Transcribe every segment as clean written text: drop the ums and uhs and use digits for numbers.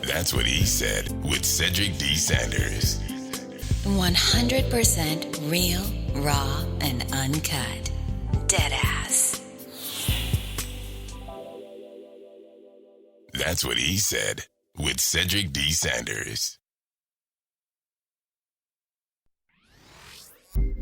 That's what he said with Cedric D. Sanders. 100% real, raw, and uncut. Deadass. That's what he said with Cedric D. Sanders.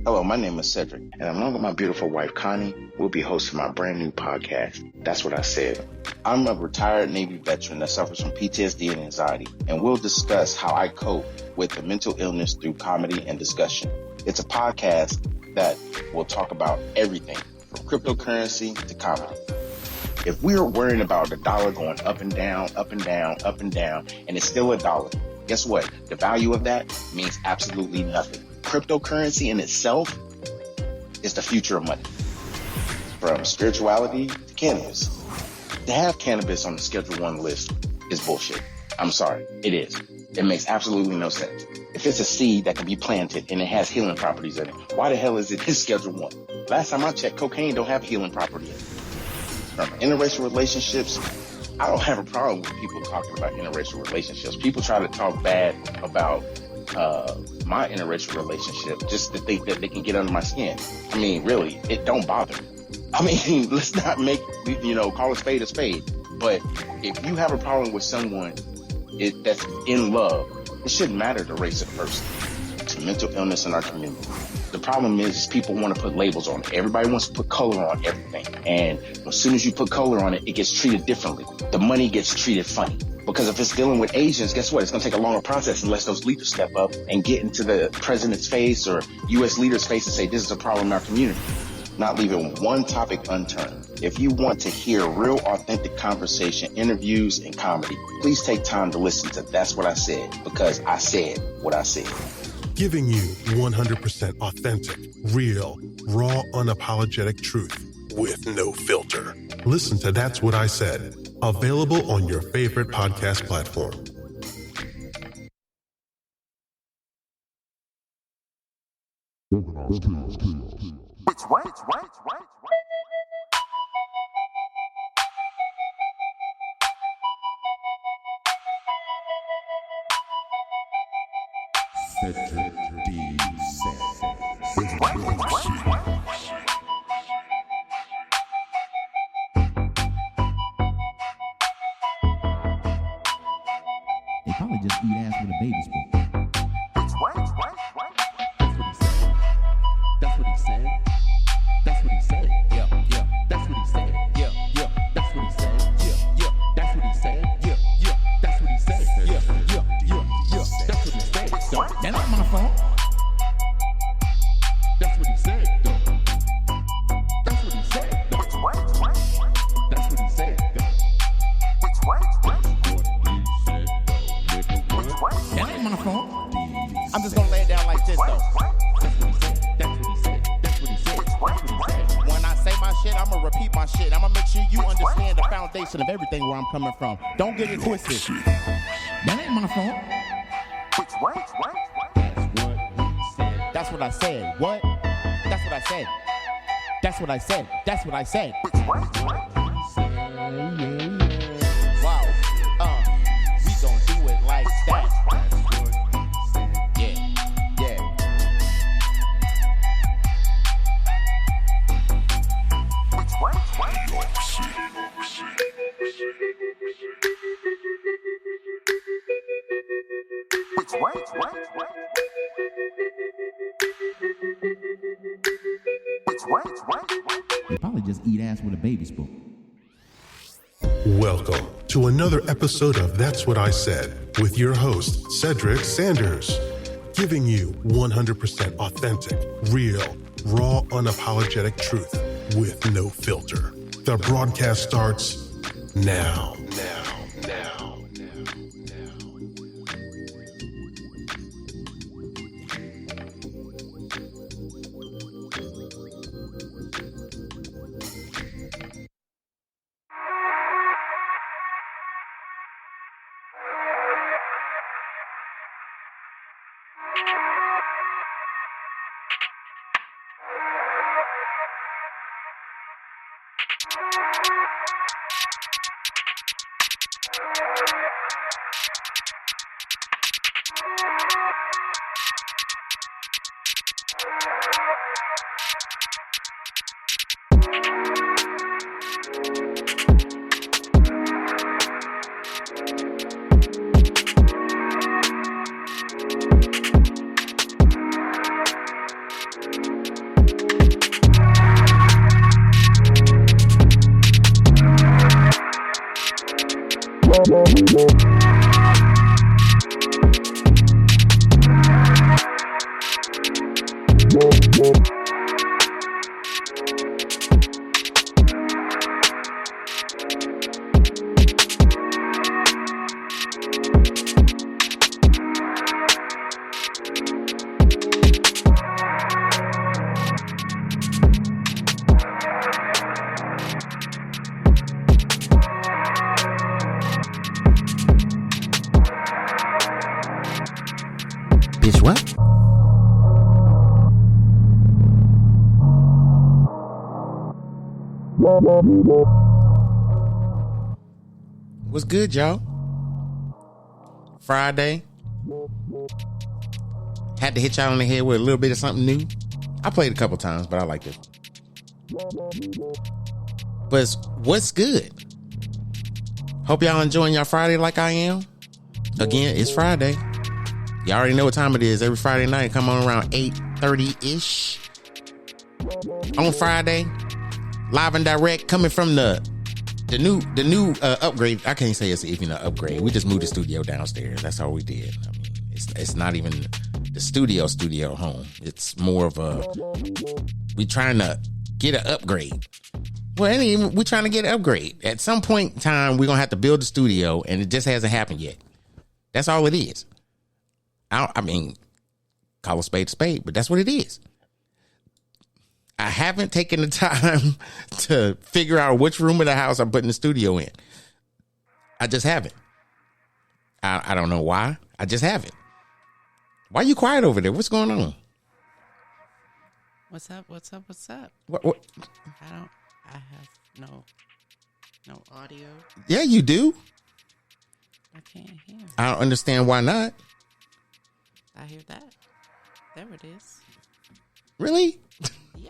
Hello, my name is Cedric, and along with my beautiful wife, Connie, we'll be hosting my brand new podcast, That's What I Said. I'm a retired Navy veteran that suffers from PTSD and anxiety, and we'll discuss how I cope with the mental illness through comedy and discussion. It's a podcast that will talk about everything from cryptocurrency to comedy. If we're worrying about the dollar going up and down, up and down, up and down, and it's still a dollar, guess what? The value of that means absolutely nothing. Cryptocurrency in itself is the future of money. From spirituality to cannabis. To have cannabis on the Schedule 1 list is bullshit. I'm sorry, it is. It makes absolutely no sense. If it's a seed that can be planted and it has healing properties in it, why the hell is it in Schedule 1? Last time I checked, cocaine don't have healing property in it. From interracial relationships, I don't have a problem with people talking about interracial relationships. People try to talk bad about my interracial relationship just to think that they can get under my skin. I mean, really, it don't bother me. I mean, let's not make, call a spade a spade. But if you have a problem with someone that's in love, it shouldn't matter the race of the person. It's a mental illness in our community. The problem is people want to put labels on it. Everybody wants to put color on everything. And as soon as you put color on it, it gets treated differently. The money gets treated funny. Because if it's dealing with Asians, guess what? It's going to take a longer process unless those leaders step up and get into the president's face or U.S. leaders' face and say, this is a problem in our community. Not leaving one topic unturned. If you want to hear real, authentic conversation, interviews, and comedy, please take time to listen to That's What I Said, because I said what I said. Giving you 100% authentic, real, raw, unapologetic truth with no filter. Listen to That's What I Said. Available on your favorite podcast platform. Which way? Cedric D. Sanders. Which way? They probably just eat ass with a baby spoon. Which way? That's what he said. That's what he said. Yeah. That's what he said. Yeah. That's what he said. Yeah. That's what he said. Yeah. That's what he said. Yeah. That's what he said. That ain't my fault. That's what he said. That's what he said. Which way? That's what he said. Which way? That ain't my fault. I'm just gonna lay it down like this though. That's what he said. That's what he said. That's what he said. That's what he said. When I say my shit, I'ma repeat my shit. I'ma make sure you understand the foundation of everything where I'm coming from. Don't get it twisted. That ain't my fault. Which way? That's what I said. What? That's what I said. That's what I said. That's what I said. Which way? Wow. We gon' do it like that. Yeah. Which way? Which way? Which way? They probably just eat ass with a baby spoon. Welcome to another episode of That's What I Said with your host, Cedric Sanders. Giving you 100% authentic, real, raw, unapologetic truth with no filter. The broadcast starts now. Bitch, what? What's good, y'all? Friday. Had to hit y'all on the head with a little bit of something new. I played a couple times, but I like it. But what's good? Hope y'all enjoying your Friday like I am. Again, it's Friday. Y'all already know what time it is. Every Friday night, come on around 8:30-ish. On Friday, live and direct, coming from the new upgrade. I can't say it's even an upgrade. We just moved the studio downstairs. That's all we did. I mean, it's not even the studio home. It's more of a, we trying to get an upgrade. Well, we're trying to get an upgrade. At some point in time, we're going to have to build the studio, and it just hasn't happened yet. That's all it is. I mean, call a spade, but that's what it is. I haven't taken the time to figure out which room of the house I'm putting the studio in. I just haven't. I don't know why. I just haven't. Why are you quiet over there? What's going on? What's up? What? I have no audio. Yeah, you do. I can't hear. I don't understand why not. I hear that. There it is. Really? Yeah.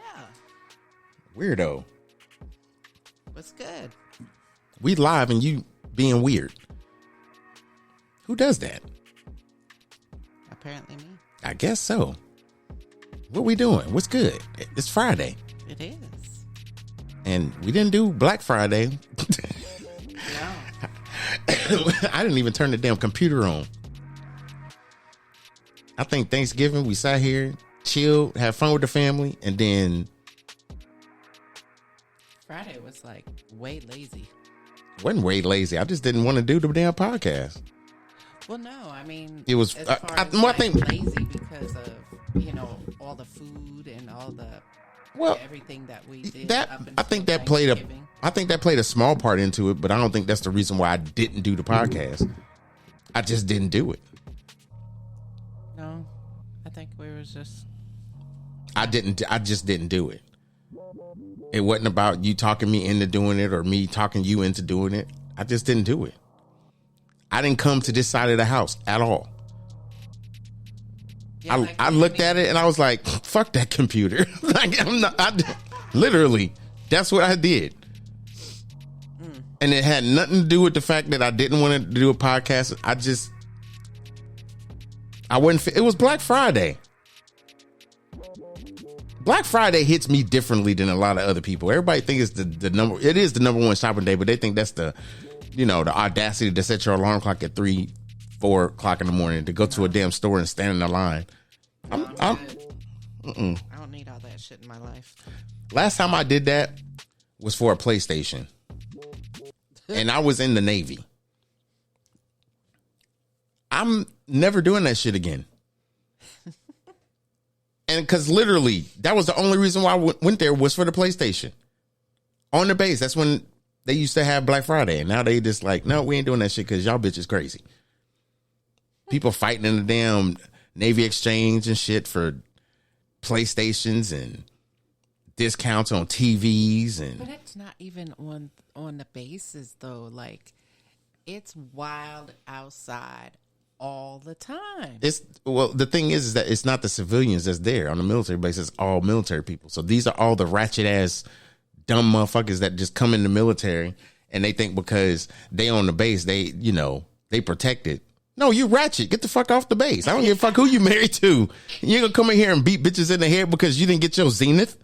Weirdo. What's good? We live and you being weird. Who does that? Apparently me. I guess so. What we doing? What's good? It's Friday. It is. And we didn't do Black Friday. No. I didn't even turn the damn computer on. I think Thanksgiving, we sat here, chilled, had fun with the family, and then Friday was like way lazy. Wasn't way lazy. I just didn't want to do the damn podcast. Well, no, I mean, it was. As far as I think lazy because of all the food and all the everything that we did. I think that played a small part into it, but I don't think that's the reason why I didn't do the podcast. I just didn't do it. No, I think we was just. I just didn't do it. It wasn't about you talking me into doing it or me talking you into doing it. I just didn't do it. I didn't come to this side of the house at all. Yeah, I looked at it and I was like, fuck that computer. Literally, that's what I did. And it had nothing to do with the fact that I didn't want to do a podcast. It was Black Friday. Black Friday hits me differently than a lot of other people. Everybody thinks it's it is the number one shopping day, but they think that's the audacity to set your alarm clock at 3-4 o'clock in the morning to go to a damn store and stand in the line. I don't need all that shit in my life. Last time I did that was for a PlayStation. And I was in the Navy. I'm never doing that shit again. And because literally, that was the only reason why I went there was for the PlayStation. On the base, that's when they used to have Black Friday. And now they just like, no, we ain't doing that shit because y'all bitches crazy. People fighting in the damn Navy Exchange and shit for PlayStations and discounts on TVs. But it's not even on the bases, though. Like, it's wild outside all the time. The thing is that it's not the civilians that's there on the military base. It's all military people. So these are all the ratchet ass dumb motherfuckers that just come in the military and they think because they on the base, they protect it. No, you ratchet. Get the fuck off the base. I don't give a fuck who you married to. You ain't gonna come in here and beat bitches in the head because you didn't get your Zenith.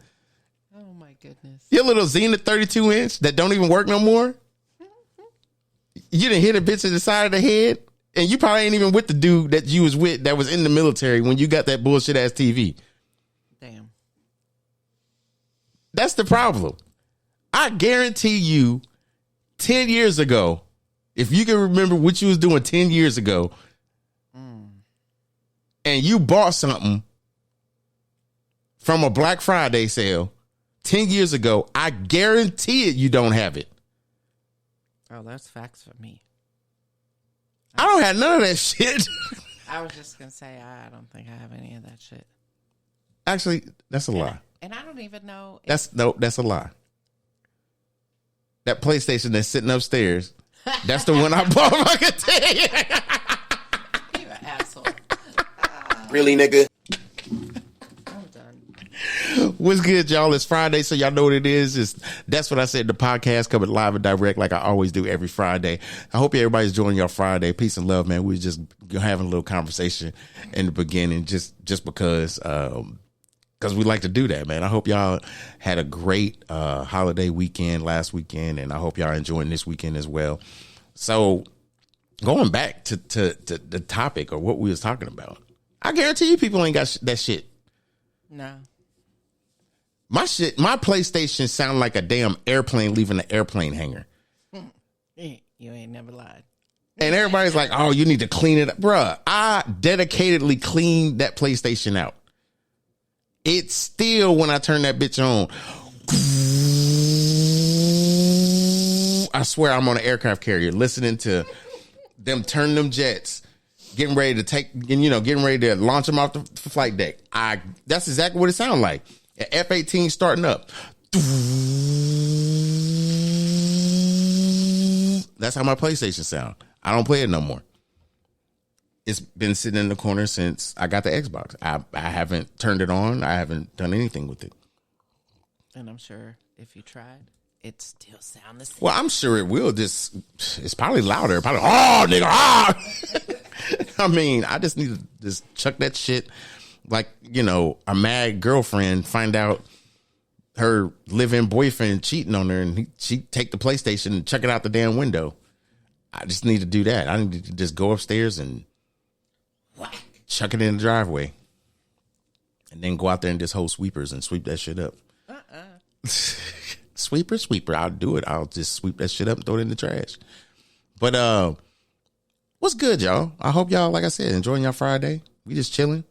Oh my goodness. Your little Zenith 32-inch that don't even work no more. You done hit a bitch in the side of the head, and you probably ain't even with the dude that you was with that was in the military when you got that bullshit ass TV. Damn. That's the problem. I guarantee you 10 years ago, if you can remember what you was doing 10 years ago, and you bought something from a Black Friday sale 10 years ago, I guarantee it you don't have it. Oh, that's facts for me. I don't have none of that shit. I was just going to say, I don't think I have any of that shit. Actually, that's a lie. And I don't even know. That's a lie. That PlayStation that's sitting upstairs, that's the one I bought. I can tell you. You're an asshole. Really, nigga? I'm done. What's good, y'all? It's Friday, so y'all know what it is. That's what I said. The podcast coming live and direct like I always do every Friday. I hope everybody's enjoying your Friday. Peace and love, man. We were just having a little conversation in the beginning just because we like to do that, man. I hope y'all had a great holiday weekend last weekend, and I hope y'all are enjoying this weekend as well. So going back to the topic or what we was talking about, I guarantee you people ain't got that shit. No. My PlayStation sound like a damn airplane leaving the airplane hangar. You ain't never lied. And everybody's like, oh, you need to clean it up. Bruh, I dedicatedly cleaned that PlayStation out. It's still, when I turn that bitch on, I swear I'm on an aircraft carrier listening to them turn them jets, getting ready to launch them off the flight deck. That's exactly what it sounded like. An F-18 starting up. That's how my PlayStation sound. I don't play it no more. It's been sitting in the corner since I got the Xbox. I haven't turned it on. I haven't done anything with it. And I'm sure if you tried, it still sound the same. Well, I'm sure it will. It's probably louder. Probably, oh, nigga, ah! I mean, I just need to just chuck that shit like, a mad girlfriend find out her live-in boyfriend cheating on her, and she take the PlayStation and chuck it out the damn window. I just need to do that. I need to just go upstairs and chuck it in the driveway, and then go out there and just hold sweepers and sweep that shit up. Sweeper. I'll do it. I'll just sweep that shit up and throw it in the trash. But what's good, y'all? I hope y'all, like I said, enjoying your Friday. We just chilling.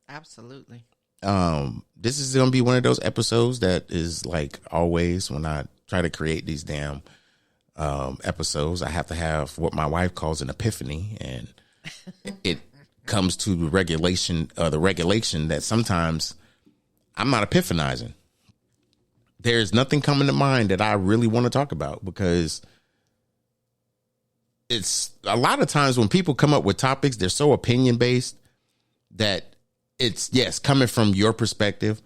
Absolutely. This is gonna be one of those episodes that is like always when I try to create these damn episodes, I have to have what my wife calls an epiphany, and it comes to the regulation that sometimes I'm not epiphanizing. There's nothing coming to mind that I really want to talk about, because it's a lot of times when people come up with topics, they're so opinion based that it's, yes, coming from your perspective,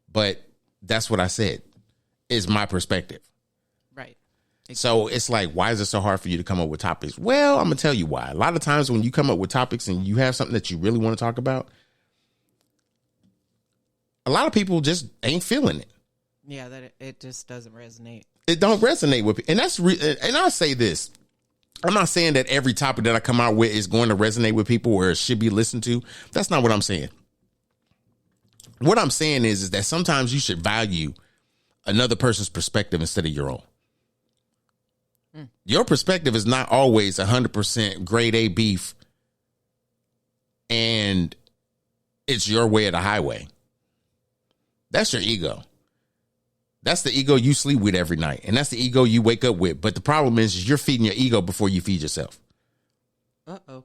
but that's what I said is my perspective. Right. So it's like, why is it so hard for you to come up with topics? Well, I'm going to tell you why. A lot of times when you come up with topics and you have something that you really want to talk about, a lot of people just ain't feeling it. Yeah, that it just doesn't resonate. It don't resonate with people. And and I'll say this. I'm not saying that every topic that I come out with is going to resonate with people or it should be listened to. That's not what I'm saying. What I'm saying is that sometimes you should value another person's perspective instead of your own. Your perspective is not always 100% grade A beef, and it's your way of the highway. That's your ego. That's the ego you sleep with every night, and that's the ego you wake up with. But the problem is you're feeding your ego before you feed yourself. Uh-oh.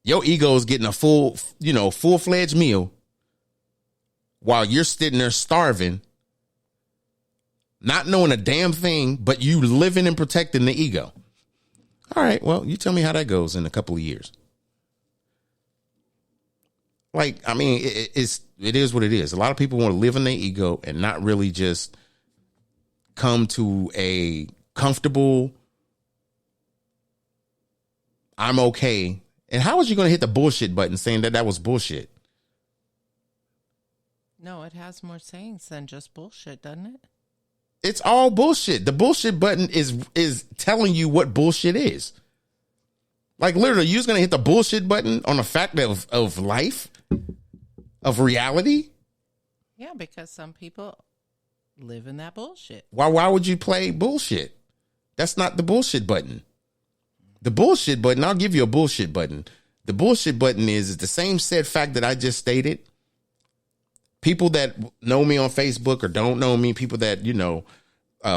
Your ego is getting a full-fledged meal while you're sitting there starving, not knowing a damn thing, but you living and protecting the ego. All right, well, you tell me how that goes in a couple of years. Like, I mean, it is what it is. A lot of people want to live in their ego and not really just come to a comfortable, I'm okay. And how is you going to hit the bullshit button saying that was bullshit? No, it has more sayings than just bullshit, doesn't it? It's all bullshit. The bullshit button is telling you what bullshit is. Like literally, you're just gonna hit the bullshit button on a fact of life, of reality. Yeah, because some people live in that bullshit. Why would you play bullshit? That's not the bullshit button. The bullshit button, I'll give you a bullshit button. The bullshit button is the same said fact that I just stated. People that know me on Facebook or don't know me, people that,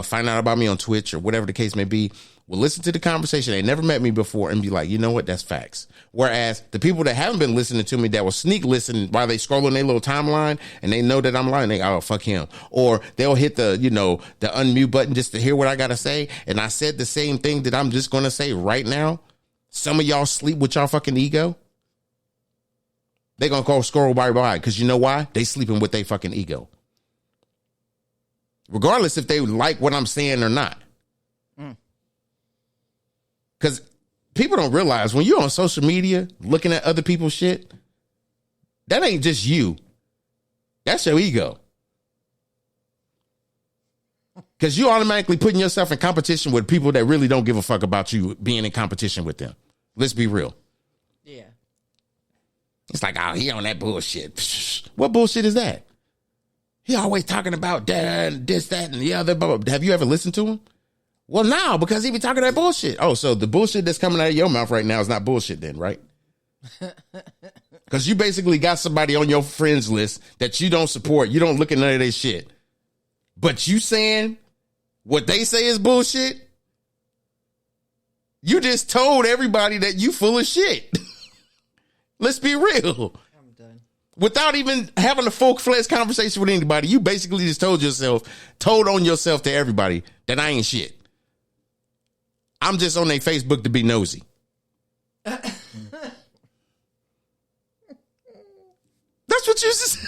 find out about me on Twitch or whatever the case may be, will listen to the conversation. They never met me before and be like, you know what? That's facts. Whereas the people that haven't been listening to me, that will sneak listen while they scroll on their little timeline and they know that I'm lying, they oh, fuck him. Or they'll hit the unmute button just to hear what I got to say. And I said the same thing that I'm just going to say right now. Some of y'all sleep with y'all fucking ego. They're going to go scroll by because you know why? They sleeping with their fucking ego. Regardless if they like what I'm saying or not. Because people don't realize when you're on social media looking at other people's shit, that ain't just you. That's your ego. Because you automatically putting yourself in competition with people that really don't give a fuck about you being in competition with them. Let's be real. Yeah. It's like, oh, he on that bullshit. What bullshit is that? He always talking about that, this, that, and the other. Have you ever listened to him? Well, no, because he be talking that bullshit. Oh, so the bullshit that's coming out of your mouth right now is not bullshit then, right? Because you basically got somebody on your friends list that you don't support. You don't look at none of their shit. But you saying what they say is bullshit? You just told everybody that you full of shit. Let's be real. I'm done. Without even having a full-fledged conversation with anybody, you basically just told on yourself to everybody that I ain't shit. I'm just on their Facebook to be nosy. That's what you just...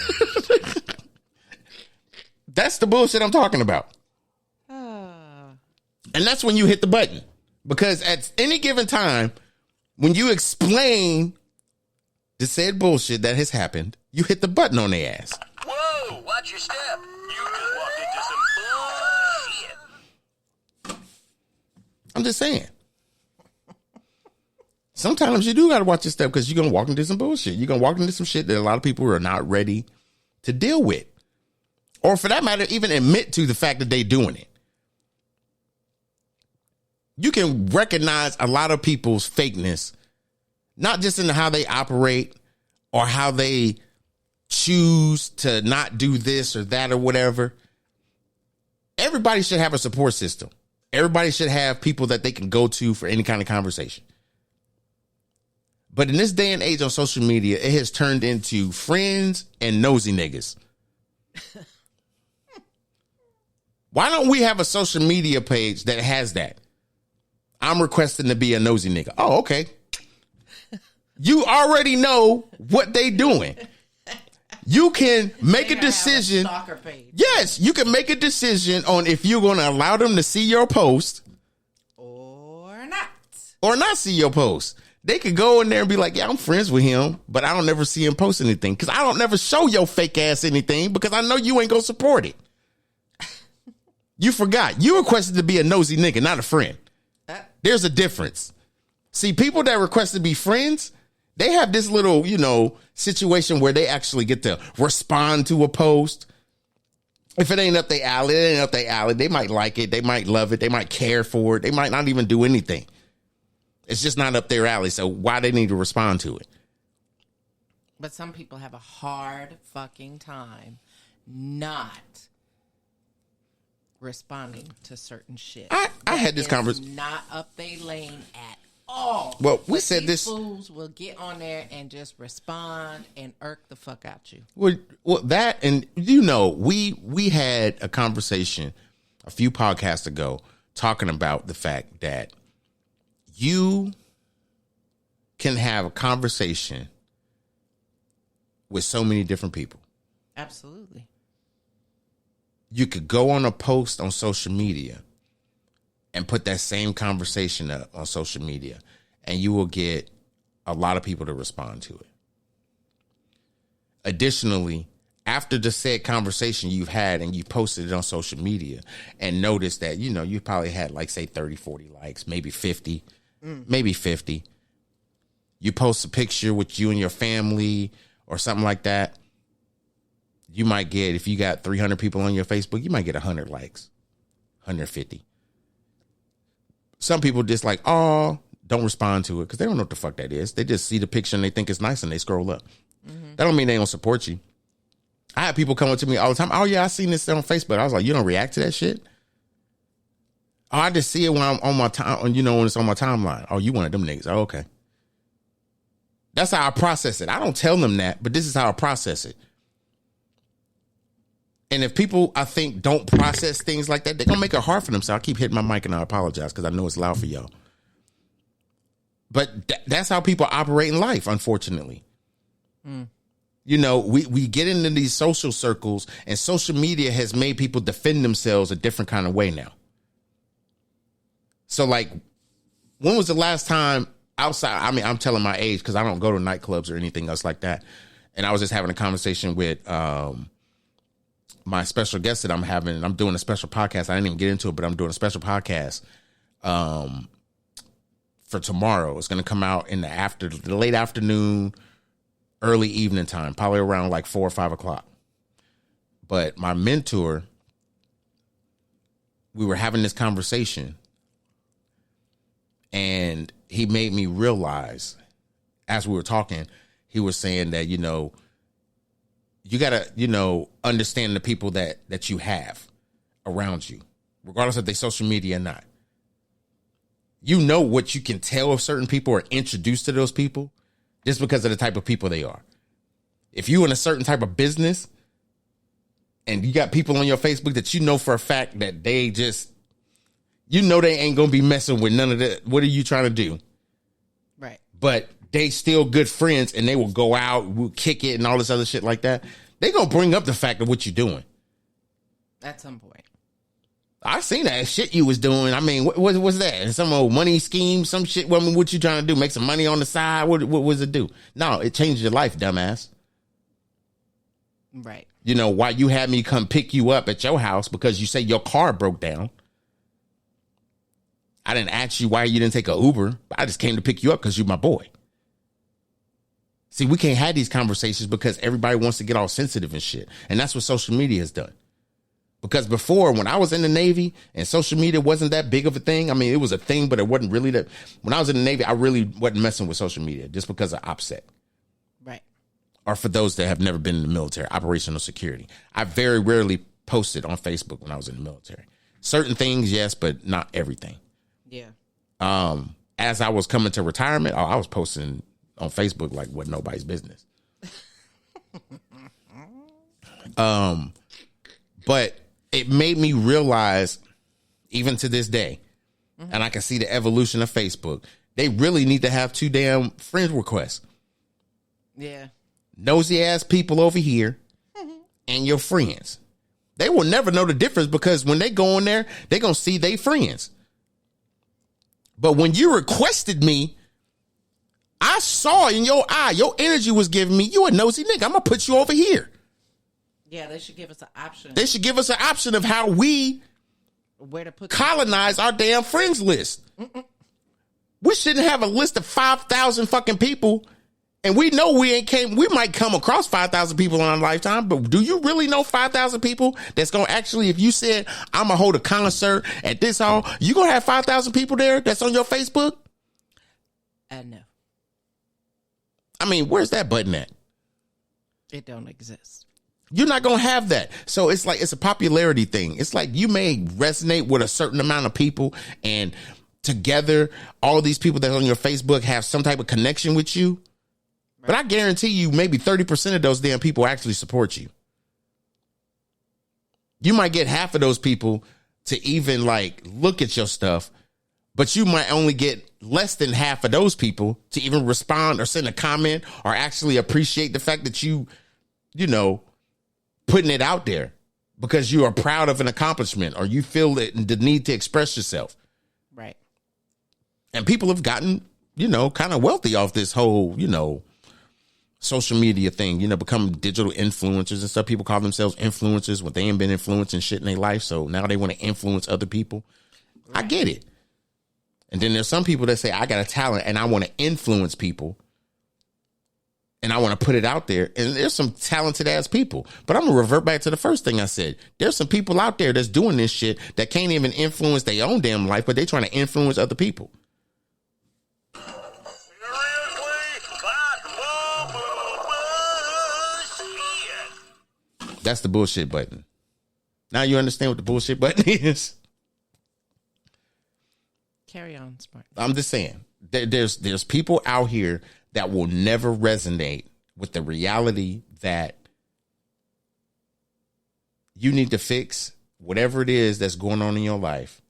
That's the bullshit I'm talking about. And that's when you hit the button. Because at any given time, when you explain the said bullshit that has happened, you hit the button on their ass. Whoa, watch your step. You just walked into some bullshit. I'm just saying. Sometimes you do got to watch your step because you're going to walk into some bullshit. You're going to walk into some shit that a lot of people are not ready to deal with. Or for that matter, even admit to the fact that they're doing it. You can recognize a lot of people's fakeness, not just in how they operate or how they choose to not do this or that or whatever. Everybody should have a support system. Everybody should have people that they can go to for any kind of conversation. But in this day and age on social media, it has turned into friends and nosy niggas. Why don't we have a social media page that has that? I'm requesting to be a nosy nigga. Oh, okay. You already know what they doing. You can make a decision. Yes, you can make a decision on if you're going to allow them to see your post or not. Or not see your post. They could go in there and be like, yeah, I'm friends with him, but I don't never see him post anything because I don't never show your fake ass anything because I know you ain't going to support it. You forgot. You requested to be a nosy nigga, not a friend. There's a difference. See, people that request to be friends, they have this little, situation where they actually get to respond to a post. If it ain't up their alley, it ain't up their alley. They might like it. They might love it. They might care for it. They might not even do anything. It's just not up their alley. So why they need to respond to it? But some people have a hard fucking time not responding to certain shit. I had this conversation. Not up their lane at all. Well, we said this. Fools will get on there and just respond and irk the fuck out you. Well, that and we had a conversation a few podcasts ago talking about the fact that you can have a conversation with so many different people. Absolutely. You could go on a post on social media and put that same conversation up on social media, and you will get a lot of people to respond to it. Additionally, after the said conversation you've had and you posted it on social media and noticed that, you know, you probably had like, say 30, 40 likes, maybe 50, maybe 50. You post a picture with you and your family or something like that. You might get, if you got 300 people on your Facebook, you might get 100 likes, 150. Some people just like, oh, don't respond to it because they don't know what the fuck that is. They just see the picture and they think it's nice and they scroll up. That don't mean they don't support you. I have people come up to me all the time. Oh, yeah, I seen this on Facebook. I was like, you don't react to that shit? Oh, I just see it when I'm on my time, you know, when it's on my timeline. Oh, you one of them niggas. Oh, okay. That's how I process it. I don't tell them that, but this is how I process it. And if people, I think, don't process things like that, they're going to make it hard for themselves. I keep hitting my mic and I apologize because I know it's loud for y'all. But that's how people operate in life, unfortunately. You know, we get into these social circles and social media has made people defend themselves a different kind of way now. So, like, when was the last time outside? I mean, I'm telling my age because I don't go to nightclubs or anything else like that. And I was just having a conversation with my special guest that I'm having, and I'm doing a special podcast. I didn't even get into it, but I'm doing a special podcast for tomorrow. It's going to come out in the late afternoon, early evening time, probably around like 4 or 5 o'clock. But my mentor, we were having this conversation, and he made me realize, as we were talking, he was saying that, you know, you got to, you know, understand the people that you have around you, regardless if they social media or not. You know what you can tell if certain people are introduced to those people just because of the type of people they are. If you in a certain type of business and you got people on your Facebook that you know for a fact that they just, you know, they ain't going to be messing with none of that. What are you trying to do? Right. But they still good friends and they will go out, will kick it and all this other shit like that. They going to bring up the fact of what you're doing. At some point. I seen that shit you was doing. I mean, what was that? Some old money scheme, some shit. I mean, what you trying to do? Make some money on the side? What was it do? No, it changed your life, dumbass. Right. You know, why you had me come pick you up at your house because you say your car broke down. I didn't ask you why you didn't take an Uber. I just came to pick you up because you're my boy. See, we can't have these conversations because everybody wants to get all sensitive and shit. And that's what social media has done. Because before, when I was in the Navy and social media wasn't that big of a thing, I mean, it was a thing, but it wasn't really that. When I was in the Navy, I really wasn't messing with social media just because of OPSEC. Right. Or for those that have never been in the military, operational security. I very rarely posted on Facebook when I was in the military. Certain things, yes, but not everything. Yeah. As I was coming to retirement, I was posting on Facebook like what nobody's business. But it made me realize, even to this day, and I can see the evolution of Facebook, they really need to have 2 damn friend requests. Yeah. Nosy ass people over here and your friends. They will never know the difference because when they go in there, they're going to see they friends. But when you requested me, I saw in your eye, your energy was giving me, you a nosy nigga. I'm going to put you over here. Yeah, they should give us an option. They should give us an option of how we where to put colonize our damn friends list. We shouldn't have a list of 5,000 fucking people. And we know we might come across 5,000 people in our lifetime, but do you really know 5,000 people that's going to actually, if you said, I'm going to hold a concert at this hall, you going to have 5,000 people there that's on your Facebook? No. I mean, where's that button at? It don't exist. You're not going to have that. So it's like, it's a popularity thing. It's like you may resonate with a certain amount of people and together, all these people that are on your Facebook have some type of connection with you. But I guarantee you maybe 30% of those damn people actually support you. You might get half of those people to even like look at your stuff, but you might only get less than half of those people to even respond or send a comment or actually appreciate the fact that you know, putting it out there because you are proud of an accomplishment or you feel the need to express yourself. Right. And people have gotten, you know, kind of wealthy off this whole, you know, social media thing, you know, become digital influencers and stuff. People call themselves influencers when they ain't been influencing shit in their life. So now they want to influence other people. Right. I get it. And then there's some people that say, I got a talent and I want to influence people. And I want to put it out there. And there's some talented ass people. But I'm going to revert back to the first thing I said. There's some people out there that's doing this shit that can't even influence their own damn life, but they trying to influence other people. That's the bullshit button. Now you understand what the bullshit button is? Carry on, Smart. I'm just saying. There's people out here that will never resonate with the reality that you need to fix whatever it is that's going on in your life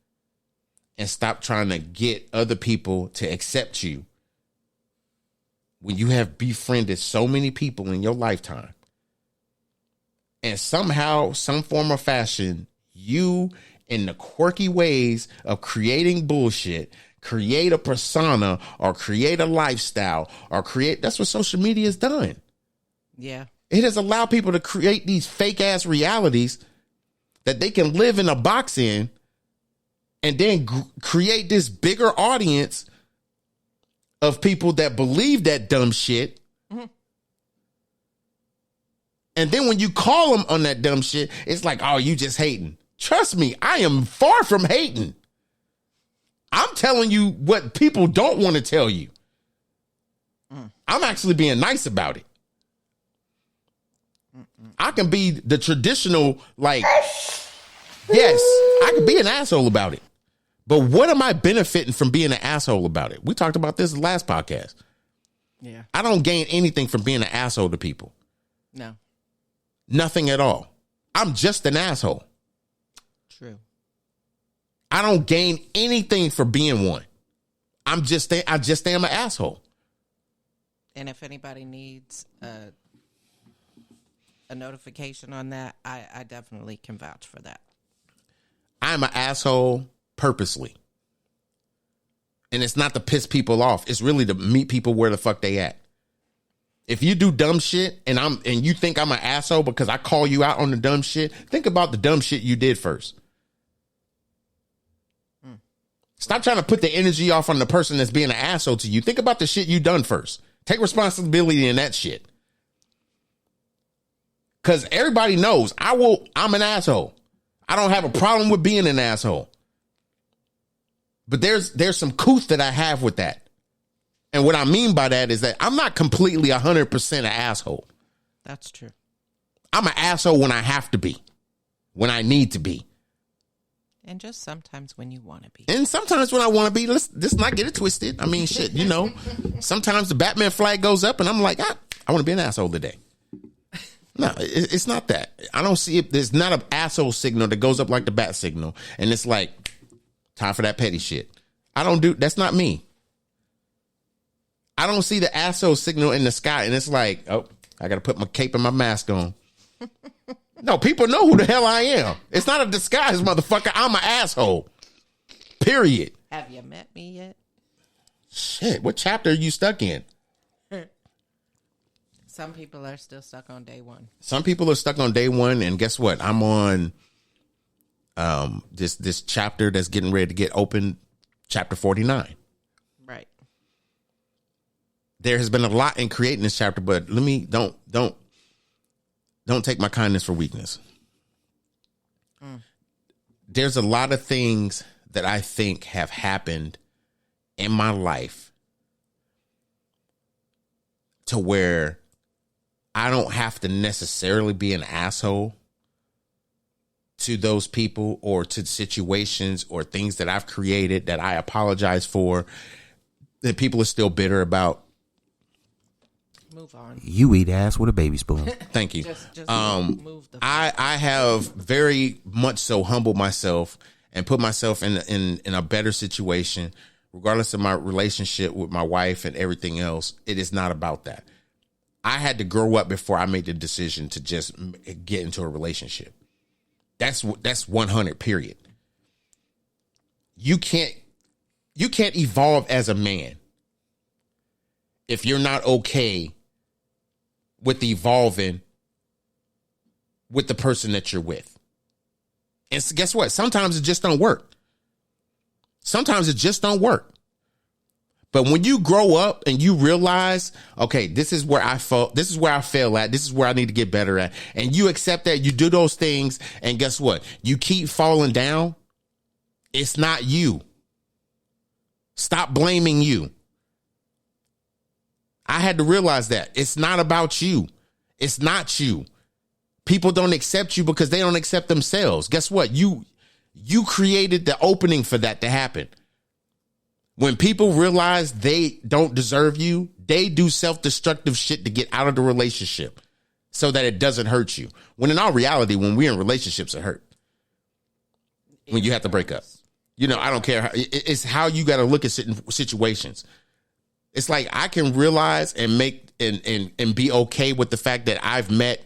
and stop trying to get other people to accept you when you have befriended so many people in your lifetime. And somehow, some form or fashion, you, in the quirky ways of creating bullshit, create a persona or create a lifestyle or create. That's what social media has done. Yeah. It has allowed people to create these fake ass realities that they can live in a box in and then create this bigger audience of people that believe that dumb shit. Mm-hmm. And then when you call them on that dumb shit, it's like, oh, you just hating. Trust me, I am far from hating. I'm telling you what people don't want to tell you. I'm actually being nice about it. I can be the traditional, like, yes, I can be an asshole about it. But what am I benefiting from being an asshole about it? We talked about this last podcast. Yeah. I don't gain anything from being an asshole to people. No. Nothing at all. I'm just an asshole. True. I don't gain anything for being one. I just am an asshole. And if anybody needs a notification on that, I definitely can vouch for that. I'm an asshole purposely. And it's not to piss people off. It's really to meet people where the fuck they at. If you do dumb shit and you think I'm an asshole because I call you out on the dumb shit, think about the dumb shit you did first. Stop trying to put the energy off on the person that's being an asshole to you. Think about the shit you done first. Take responsibility in that shit. Because everybody knows I'm an asshole. I don't have a problem with being an asshole. But there's some couth that I have with that. And what I mean by that is that I'm not completely 100% an asshole. That's true. I'm an asshole when I have to be, when I need to be. And just sometimes when you want to be. And sometimes when I want to be, let's not get it twisted. I mean, shit, you know, sometimes the Batman flag goes up and I'm like, I want to be an asshole today. No, it's not that. I don't see it. There's not an asshole signal that goes up like the bat signal. And it's like, time for that petty shit. That's not me. I don't see the asshole signal in the sky and it's like, oh, I got to put my cape and my mask on. No, people know who the hell I am. It's not a disguise, motherfucker. I'm an asshole. Period. Have you met me yet? Shit, what chapter are you stuck in? Some people are still stuck on day one. Some people are stuck on day one, and guess what? I'm on this chapter that's getting ready to get open, chapter 49. Right. There has been a lot in creating this chapter, but don't take my kindness for weakness. There's a lot of things that I think have happened in my life to where I don't have to necessarily be an asshole to those people or to situations or things that I've created that I apologize for that people are still bitter about. Move on. You eat ass with a baby spoon. Thank you. Just move the I have very much so humbled myself and put myself in a better situation, regardless of my relationship with my wife and everything else. It is not about that. I had to grow up before I made the decision to just get into a relationship. That's 100, period. You can't evolve as a man if you're not okay with evolving with the person that you're with. And guess what? Sometimes it just don't work. Sometimes it just don't work. But when you grow up and you realize, okay, this is where I fail at, this is where I need to get better at, and you accept that, you do those things, and guess what? You keep falling down. It's not you. Stop blaming you. I had to realize that. It's not about you. It's not you. People don't accept you because they don't accept themselves. Guess what? You created the opening for that to happen. When people realize they don't deserve you, they do self-destructive shit to get out of the relationship so that it doesn't hurt you. When in all reality, when we're in relationships, it hurt. When you have to break up. You know, I don't care. It's how you got to look at situations. It's like I can realize and make and be okay with the fact that I've met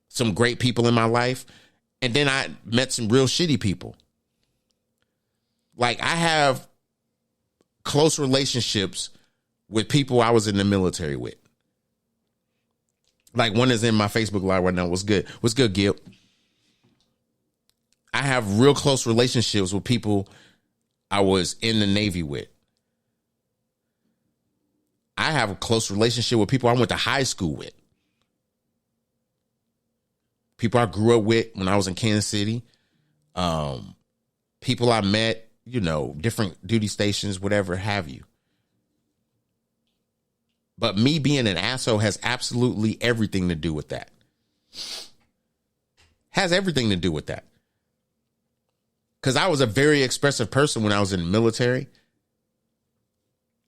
some great people in my life, and then I met some real shitty people. Like I have close relationships with people I was in the military with. Like one is in my Facebook Live right now. What's good? What's good, Gil? I have real close relationships with people I was in the Navy with. I have a close relationship with people I went to high school with. People I grew up with when I was in Kansas City. People I met, you know, different duty stations, whatever have you. But me being an asshole has absolutely everything to do with that. Has everything to do with that. Because I was a very expressive person when I was in the military.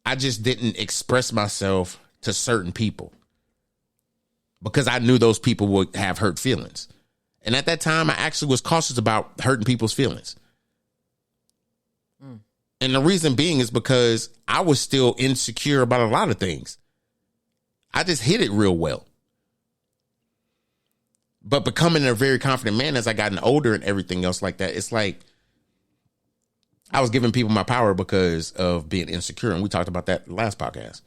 I just didn't express myself to certain people because I knew those people would have hurt feelings. And at that time, I actually was cautious about hurting people's feelings. And the reason being is because I was still insecure about a lot of things. I just hid it real well. But becoming a very confident man as I gotten older and everything else like that, it's like I was giving people my power because of being insecure. And we talked about that last podcast.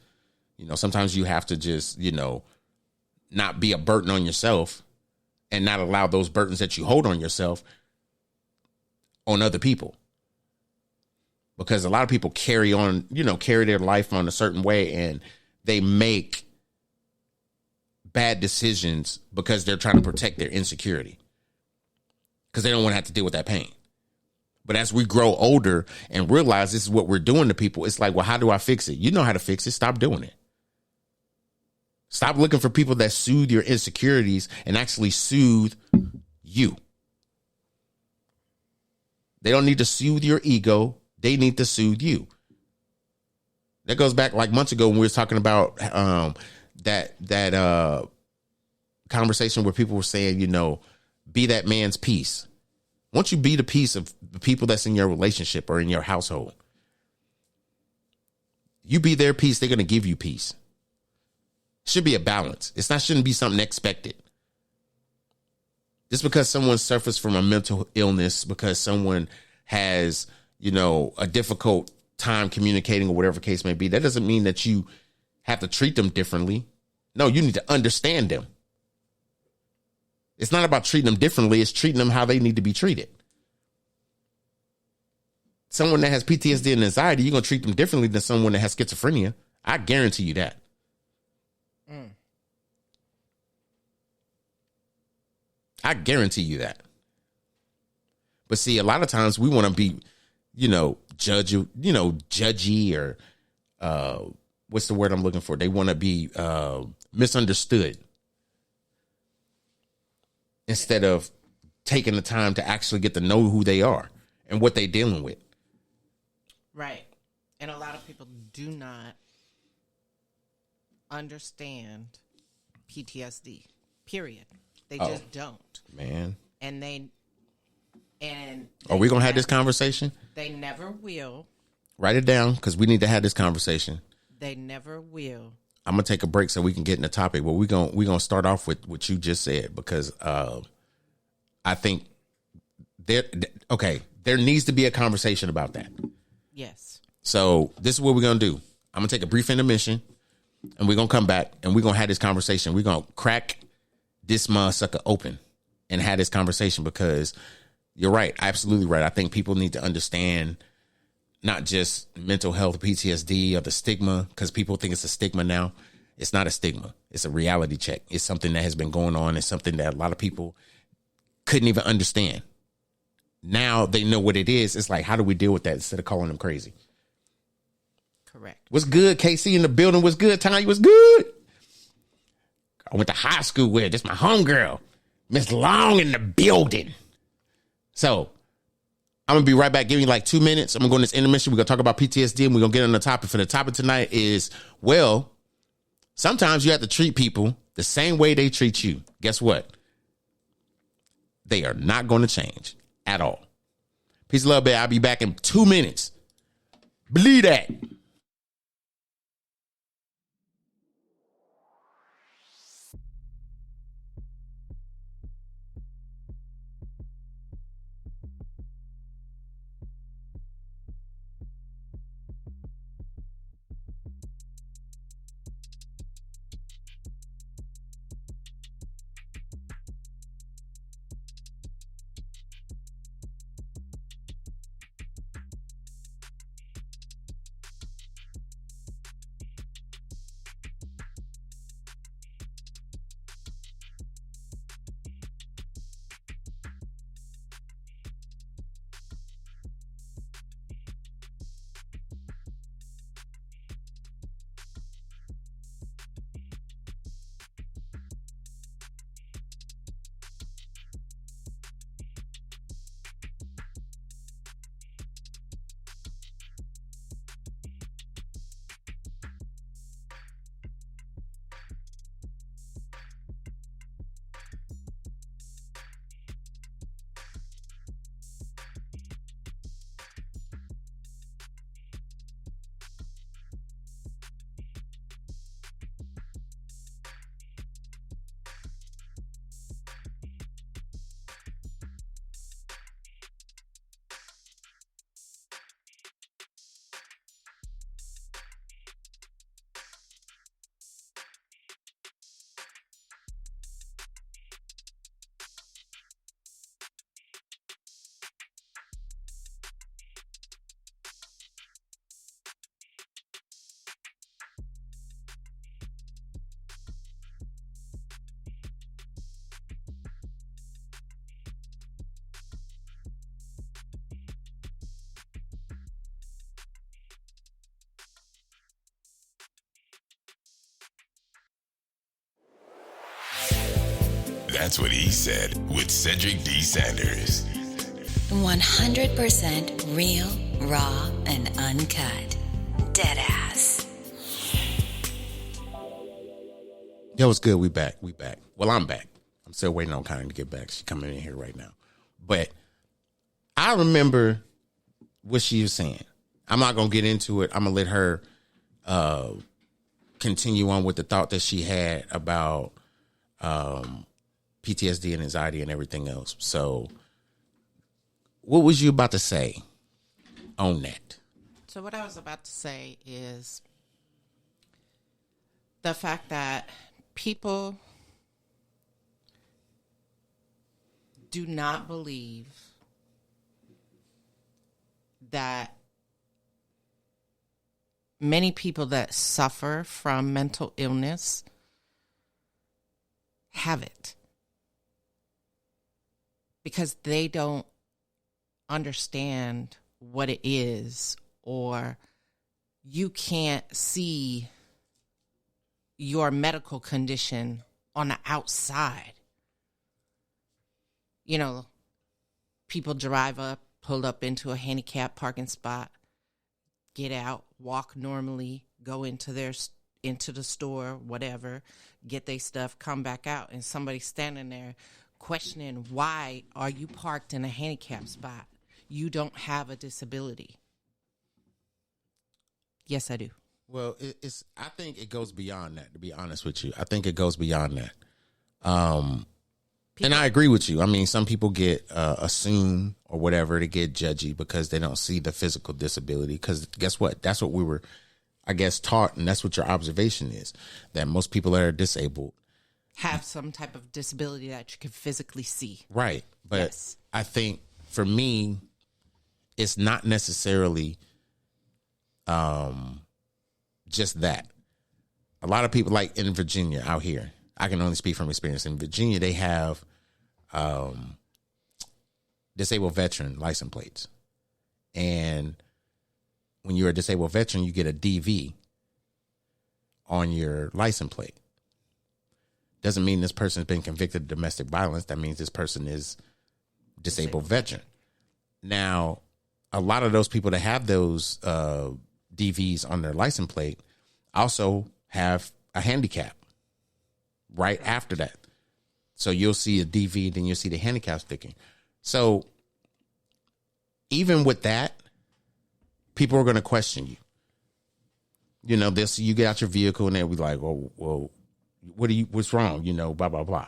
You know, sometimes you have to just, you know, not be a burden on yourself and not allow those burdens that you hold on yourself on other people. Because a lot of people carry their life on a certain way and they make bad decisions because they're trying to protect their insecurity. Because they don't want to have to deal with that pain. But as we grow older and realize this is what we're doing to people, it's like, well, how do I fix it? You know how to fix it. Stop doing it. Stop looking for people that soothe your insecurities and actually soothe you. They don't need to soothe your ego. They need to soothe you. That goes back like months ago when we were talking about that conversation where people were saying, you know, be that man's peace. Once you be the peace of the people that's in your relationship or in your household, you be their peace, they're going to give you peace. Should be a balance. Shouldn't be something expected. Just because someone suffers from a mental illness, because someone has, you know, a difficult time communicating or whatever case may be, that doesn't mean that you have to treat them differently. No, you need to understand them. It's not about treating them differently. It's treating them how they need to be treated. Someone that has PTSD and anxiety, you're going to treat them differently than someone that has schizophrenia. I guarantee you that. I guarantee you that. But see, a lot of times we want to be, you know, judgy or what's the word I'm looking for? They want to be misunderstood instead of taking the time to actually get to know who they are and what they're dealing with. Right. And a lot of people do not understand PTSD, period. They just don't. Man. And are we going to have this conversation? They never will. Write it down because we need to have this conversation. They never will. I'm going to take a break so we can get in the topic, but we're going to start off with what you just said because I think there needs to be a conversation about that. Yes. So this is what we're going to do. I'm going to take a brief intermission. and we're going to come back and we're going to have this conversation. We're going to crack this motherfucker open and have this conversation because you're right. Absolutely right. I think people need to understand not just mental health, PTSD, or the stigma, because people think it's a stigma now. It's not a stigma. It's a reality check. It's something that has been going on. It's something that a lot of people couldn't even understand. Now they know what it is. It's like, how do we deal with that instead of calling them crazy? Correct. What's good, KC in the building? What's good, Tanya? What's good? I went to high school with. This my homegirl, Miss Long in the building. So I'm going to be right back. Give me like 2 minutes. I'm going to go in this intermission. We're going to talk about PTSD and we're going to get on the topic. For the topic tonight is, well, sometimes you have to treat people the same way they treat you. Guess what? They are not going to change at all. Peace and love, babe. I'll be back in 2 minutes. Believe that. That's what he said with Cedric D. Sanders. 100% real, raw, and uncut. Deadass. Yo, what's good? We back. Well, I'm back. I'm still waiting on Connie to get back. She's coming in here right now. But I remember what she was saying. I'm not going to get into it. I'm going to let her continue on with the thought that she had about PTSD and anxiety and everything else. So what was you about to say on that? So what I was about to say is the fact that people do not believe that many people that suffer from mental illness have it, because they don't understand what it is, or you can't see your medical condition on the outside. You know, people drive up, pull up into a handicapped parking spot, get out, walk normally, go into the store, whatever, get their stuff, come back out, and somebody's standing there questioning, why are you parked in a handicapped spot? You don't have a disability. Yes, I do. Well, I think it goes beyond that, to be honest with you. I think it goes beyond that. And I agree with you. I mean, some people get assume or whatever to get judgy because they don't see the physical disability. Because guess what? That's what we were I guess, taught, and that's what your observation is, that most people that are disabled have some type of disability that you can physically see. Right. But Yes. I think for me, it's not necessarily just that. A lot of people, like in Virginia out here, I can only speak from experience. In Virginia, they have disabled veteran license plates. And when you're a disabled veteran, you get a DV on your license plate. Doesn't mean this person's been convicted of domestic violence. That means this person is disabled veteran. Now, a lot of those people that have those DVs on their license plate also have a handicap right after that. So you'll see a DV, then you'll see the handicap sticker. So even with that, people are going to question you. You know, this, you get out your vehicle and they'll be like, well, what's wrong? You know, blah, blah, blah.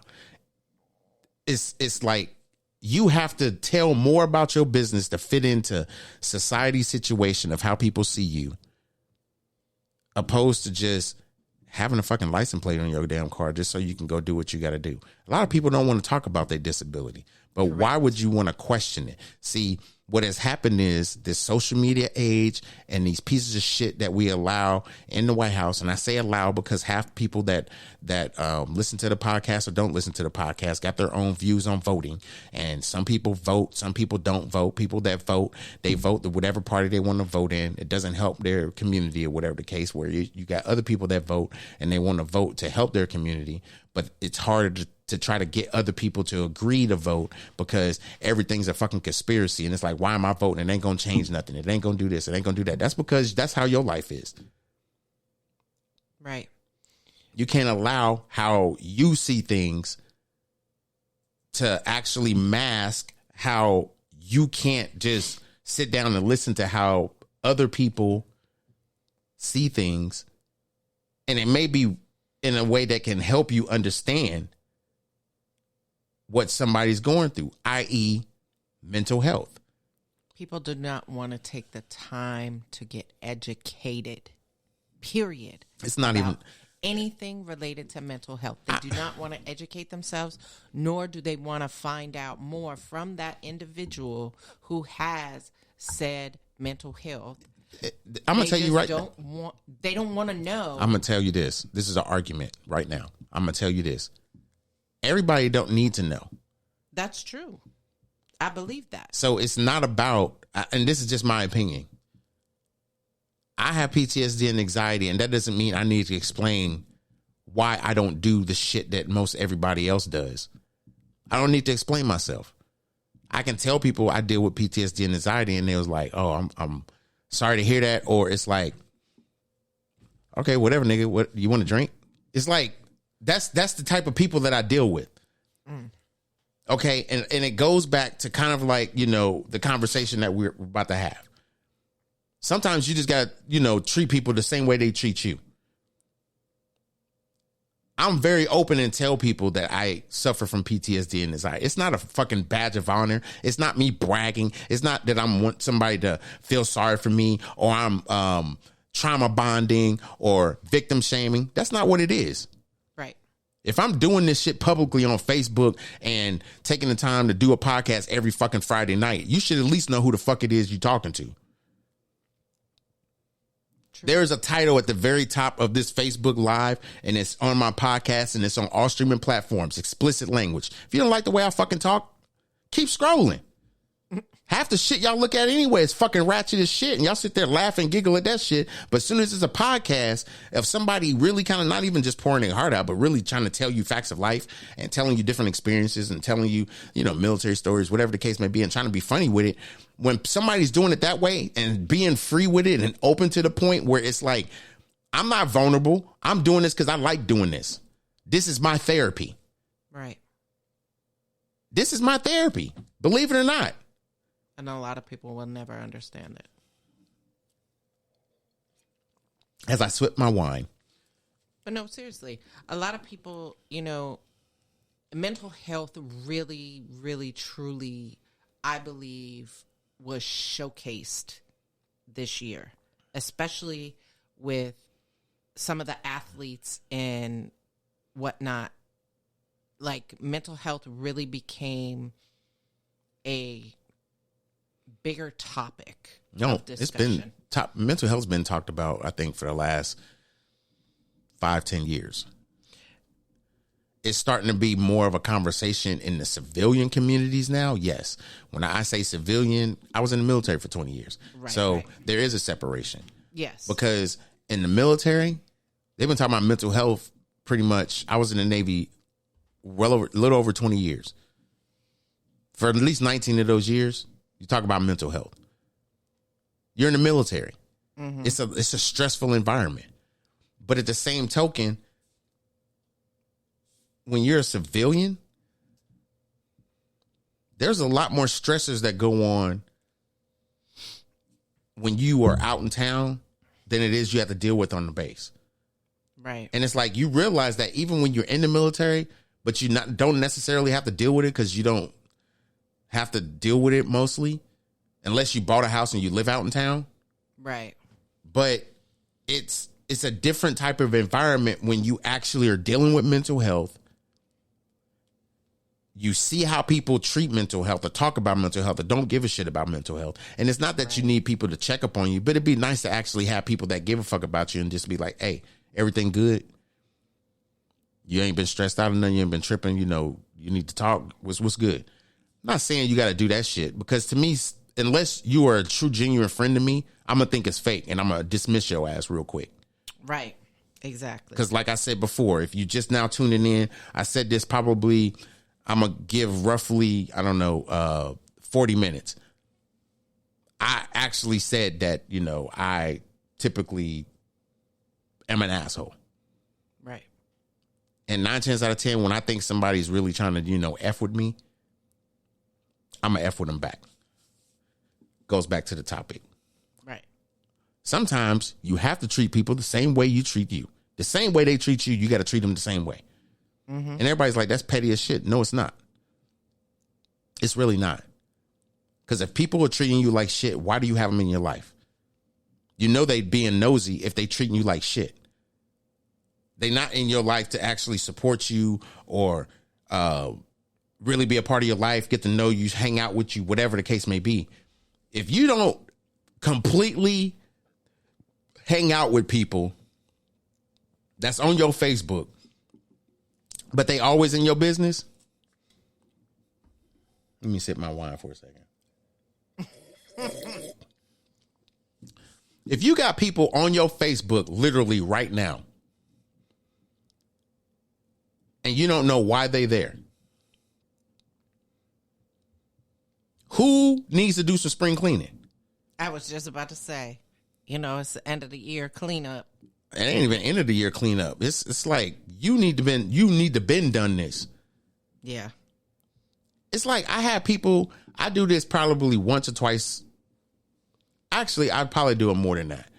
It's like you have to tell more about your business to fit into society's situation of how people see you, opposed to just having a fucking license plate on your damn car just so you can go do what you got to do. A lot of people don't want to talk about their disability, but why would you want to question it? See, what has happened is this social media age and these pieces of shit that we allow in the White House. And I say allow because half people that listen to the podcast or don't listen to the podcast got their own views on voting. And some people vote, some people don't vote. People that vote, they vote the whatever party they want to vote in. It doesn't help their community or whatever the case, where you got other people that vote and they want to vote to help their community. But it's harder to try to get other people to agree to vote because everything's a fucking conspiracy. And it's like, why am I voting? It ain't going to change nothing. It ain't going to do this. It ain't going to do that. That's because that's how your life is. Right. You can't allow how you see things to actually mask how you can't just sit down and listen to how other people see things. And it may be in a way that can help you understand what somebody's going through, i.e. mental health. People do not want to take the time to get educated, period. It's not even anything related to mental health. They do not want to educate themselves, nor do they want to find out more from that individual who has said mental health. I'm going to tell you right now. They don't want to know. I'm going to tell you this. This is an argument right now. I'm going to tell you this. Everybody don't need to know. That's true. I believe that. So it's not about, and this is just my opinion. I have PTSD and anxiety, and that doesn't mean I need to explain why I don't do the shit that most everybody else does. I don't need to explain myself. I can tell people I deal with PTSD and anxiety, and they was like, oh, I'm sorry to hear that. Or it's like, okay, whatever, nigga. What you want to drink? It's like, that's the type of people that I deal with. Okay. And it goes back to kind of like, you know, the conversation that we're about to have. Sometimes you just got, you know, treat people the same way they treat you. I'm very open and tell people that I suffer from PTSD and anxiety. It's not a fucking badge of honor. It's not me bragging. It's not that I want somebody to feel sorry for me, or I'm trauma bonding or victim shaming. That's not what it is. Right. If I'm doing this shit publicly on Facebook and taking the time to do a podcast every fucking Friday night, you should at least know who the fuck it is you're talking to. True. There is a title at the very top of this Facebook Live, and it's on my podcast, and it's on all streaming platforms, explicit language. If you don't like the way I fucking talk, keep scrolling. Half the shit y'all look at anyway is fucking ratchet as shit, and y'all sit there laughing and giggle at that shit. But as soon as it's a podcast of somebody really kind of not even just pouring their heart out, but really trying to tell you facts of life and telling you different experiences and telling you, you know, military stories, whatever the case may be, and trying to be funny with it, when somebody's doing it that way and being free with it and open to the point where it's like, I'm not vulnerable. I'm doing this because I like doing this. This is my therapy. Right. This is my therapy. Believe it or not. I know a lot of people will never understand it. As I sip my wine. But no, seriously, a lot of people, you know, mental health really, really, truly, I believe, was showcased this year, especially with some of the athletes and whatnot, like mental health really became a bigger topic. No, it's been mental health's been talked about, I think, for the last 5-10 years. It's starting to be more of a conversation in the civilian communities now. Yes. When I say civilian, I was in the military for 20 years. Right, so there is a separation. Yes. Because in the military, they've been talking about mental health pretty much. I was in the Navy a little over 20 years. For at least 19 of those years, you talk about mental health. You're in the military. Mm-hmm. It's a stressful environment. But at the same token, when you're a civilian, there's a lot more stressors that go on when you are out in town than it is you have to deal with on the base. Right. And it's like you realize that even when you're in the military, but you don't necessarily have to deal with it because you don't have to deal with it mostly unless you bought a house and you live out in town. Right. But it's a different type of environment when you actually are dealing with mental health. You see how people treat mental health or talk about mental health or don't give a shit about mental health. And it's not that you need people to check up on you, but it'd be nice to actually have people that give a fuck about you and just be like, hey, everything good? You ain't been stressed out enough. You ain't been tripping. You know, you need to talk. What's good? I'm not saying you got to do that shit because to me, unless you are a true, genuine friend to me, I'm going to think it's fake and I'm going to dismiss your ass real quick. Right. Exactly. Because like I said before, if you just now tuning in, I said this probably... I'm going to give roughly, 40 minutes. I actually said that, I typically am an asshole. Right. And 9 times out of 10, when I think somebody's really trying to, F with me, I'm going to F with them back. Goes back to the topic. Right. Sometimes you have to treat people the same way you treat you. The same way they treat you, you got to treat them the same way. Mm-hmm. And everybody's like, that's petty as shit. No, it's not. It's really not. Because if people are treating you like shit, why do you have them in your life? You know they being nosy if they treating you like shit. They not in your life to actually support you or really be a part of your life, get to know you, hang out with you, whatever the case may be. If you don't completely hang out with people that's on your Facebook, but they always in your business. Let me sip my wine for a second. If you got people on your Facebook literally right now and you don't know why they there, who needs to do some spring cleaning? I was just about to say, it's the end of the year cleanup. It ain't even end of the year cleanup. It's like you need to been done this. Yeah. It's like I do this probably once or twice. Actually, I'd probably do it more than that.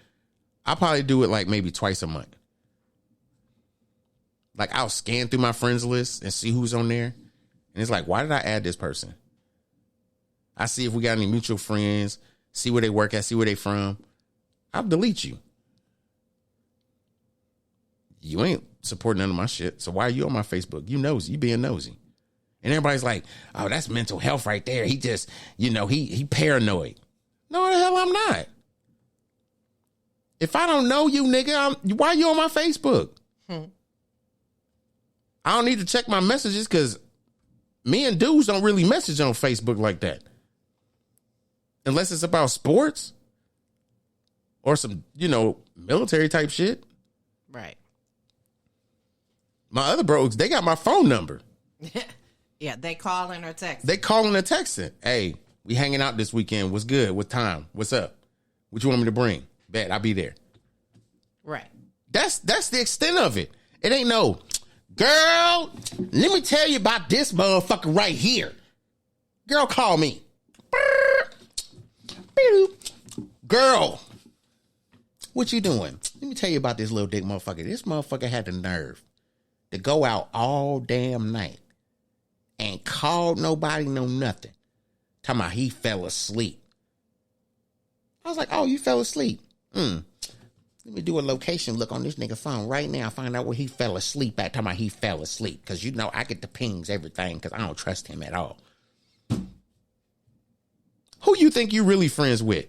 I probably do it like maybe twice a month. Like I'll scan through my friends list and see who's on there. And it's like, why did I add this person? I see if we got any mutual friends, see where they work at, see where they from. I'll delete you. You ain't supporting none of my shit. So why are you on my Facebook? You nosy. You being nosy. And everybody's like, oh, that's mental health right there. He just, he paranoid. No, the hell I'm not. If I don't know you, nigga, why are you on my Facebook? I don't need to check my messages because me and dudes don't really message on Facebook like that. Unless it's about sports or some, military type shit. Right. My other bros, they got my phone number. Yeah, they calling or texting. They calling or texting. Hey, we hanging out this weekend. What's good? What time? What's up? What you want me to bring? Bet, I'll be there. Right. That's the extent of it. It ain't no, girl, let me tell you about this motherfucker right here. Girl, call me. Girl, what you doing? Let me tell you about this little dick motherfucker. This motherfucker had the nerve to go out all damn night and call nobody, no nothing. Talking about he fell asleep. I was like, oh, you fell asleep. Let Let me do a location look on this nigga phone right now. Find out where he fell asleep at. Talking about he fell asleep. Because you know I get the pings, everything. Because I don't trust him at all. Who you think you really friends with?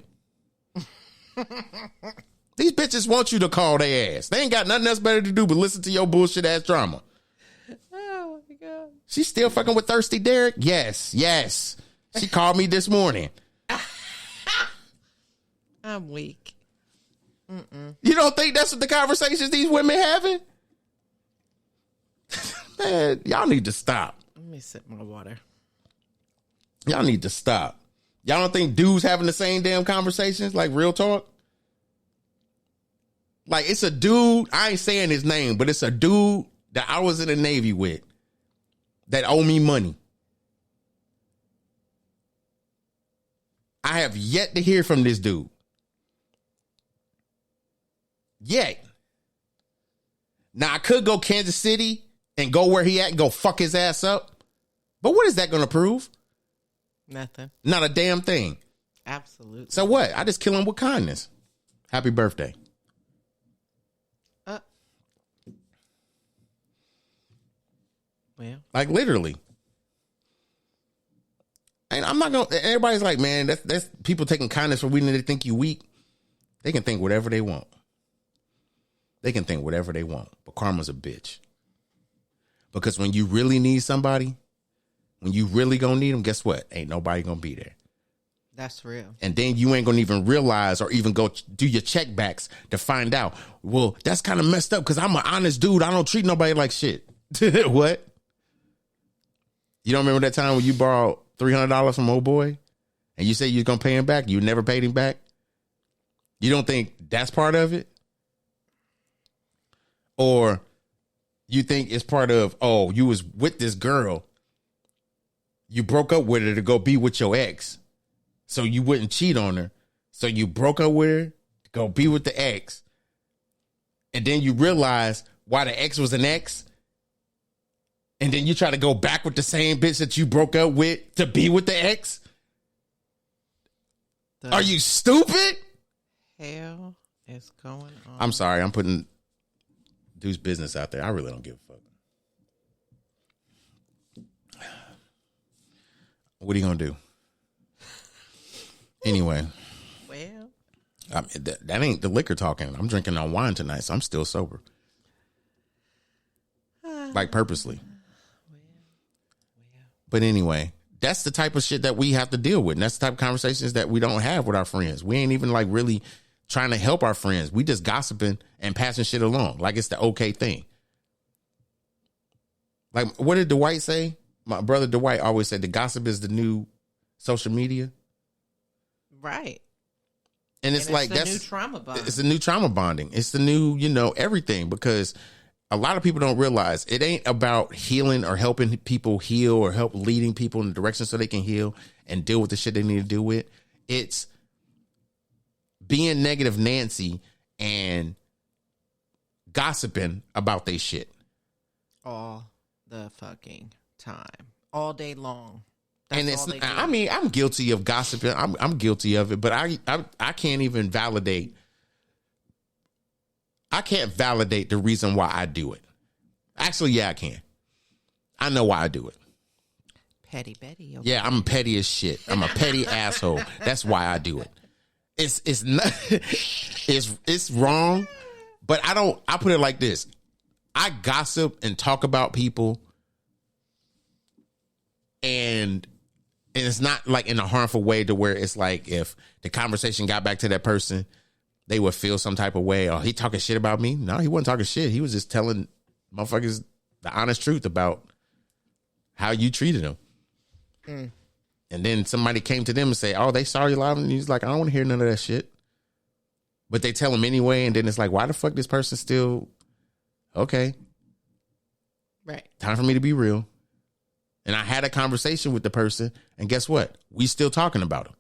These bitches want you to call their ass. They ain't got nothing else better to do but listen to your bullshit ass drama. Oh my God. She's still fucking with Thirsty Derek? Yes. She called me this morning. I'm weak. You don't think that's what the conversations these women having? Man, y'all need to stop. Let me sip my water. Y'all need to stop. Y'all don't think dudes having the same damn conversations? Like, real talk? Like, it's a dude, I ain't saying his name, but it's a dude that I was in the Navy with that owe me money. I have yet to hear from this dude. Yet. Now, I could go Kansas City and go where he at and go fuck his ass up. But what is that going to prove? Nothing. Not a damn thing. Absolutely. So what? I just kill him with kindness. Happy birthday. Well. Like, literally. And I'm not going to... Everybody's like, man, that's people taking kindness for reason they think you weak. They can think whatever they want. They can think whatever they want. But karma's a bitch. Because when you really need somebody, when you really gonna need them, guess what? Ain't nobody gonna be there. That's real. And then you ain't gonna even realize or even go do your checkbacks to find out, well, that's kind of messed up because I'm an honest dude. I don't treat nobody like shit. What? You don't remember that time when you borrowed $300 from old boy and you said you was gonna pay him back? You never paid him back? You don't think that's part of it? Or you think it's part of, oh, you was with this girl, you broke up with her to go be with your ex so you wouldn't cheat on her. So you broke up with her to go be with the ex. And then you realize why the ex was an ex. And then you try to go back with the same bitch that you broke up with to be with the ex. Are you stupid? Hell is going on. I'm sorry. I'm putting dude's business out there. I really don't give a fuck. What are you gonna do? Anyway, well, I mean, that ain't the liquor talking. I'm drinking on wine tonight, so I'm still sober, like purposely. But anyway, that's the type of shit that we have to deal with, and that's the type of conversations that we don't have with our friends. We ain't even like really trying to help our friends. We just gossiping and passing shit along like it's the okay thing. Like, what did Dwight say? My brother Dwight always said the gossip is the new social media. Right. And it's like, that's new trauma bonding. It's the new trauma bonding. It's the new, everything, because a lot of people don't realize it ain't about healing or helping people heal or help leading people in the direction so they can heal and deal with the shit they need to deal with. It's being negative Nancy and gossiping about they shit. All the fucking time. All day long. And it's, I mean, I'm guilty of gossiping. I'm guilty of it, but I can't even validate. I can't validate the reason why I do it. Actually, yeah, I can. I know why I do it. Petty Betty. Okay. Yeah, I'm petty as shit. I'm a petty asshole. That's why I do it. It's not, it's wrong, but I put it like this. I gossip and talk about people, and it's not like in a harmful way to where it's like if the conversation got back to that person, they would feel some type of way. Oh, he talking shit about me? No, he wasn't talking shit. He was just telling motherfuckers the honest truth about how you treated him. Mm. And then somebody came to them and say, oh, they sorry loud. And he's like, I don't want to hear none of that shit. But they tell him anyway. And then it's like, why the fuck this person still... Okay. Right. Time for me to be real. And I had a conversation with the person, and guess what? We still talking about him.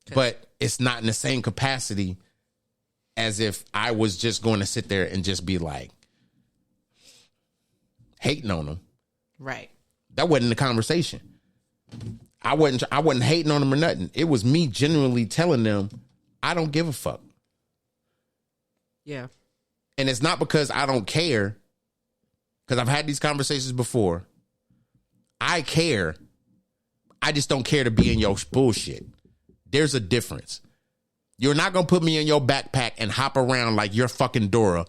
Okay. But it's not in the same capacity as if I was just going to sit there and just be like hating on him. Right. That wasn't the conversation. I wasn't hating on them or nothing. It was me genuinely telling them, I don't give a fuck. Yeah. And it's not because I don't care, because I've had these conversations before. I care. I just don't care to be in your bullshit. There's a difference. You're not going to put me in your backpack and hop around like you're fucking Dora.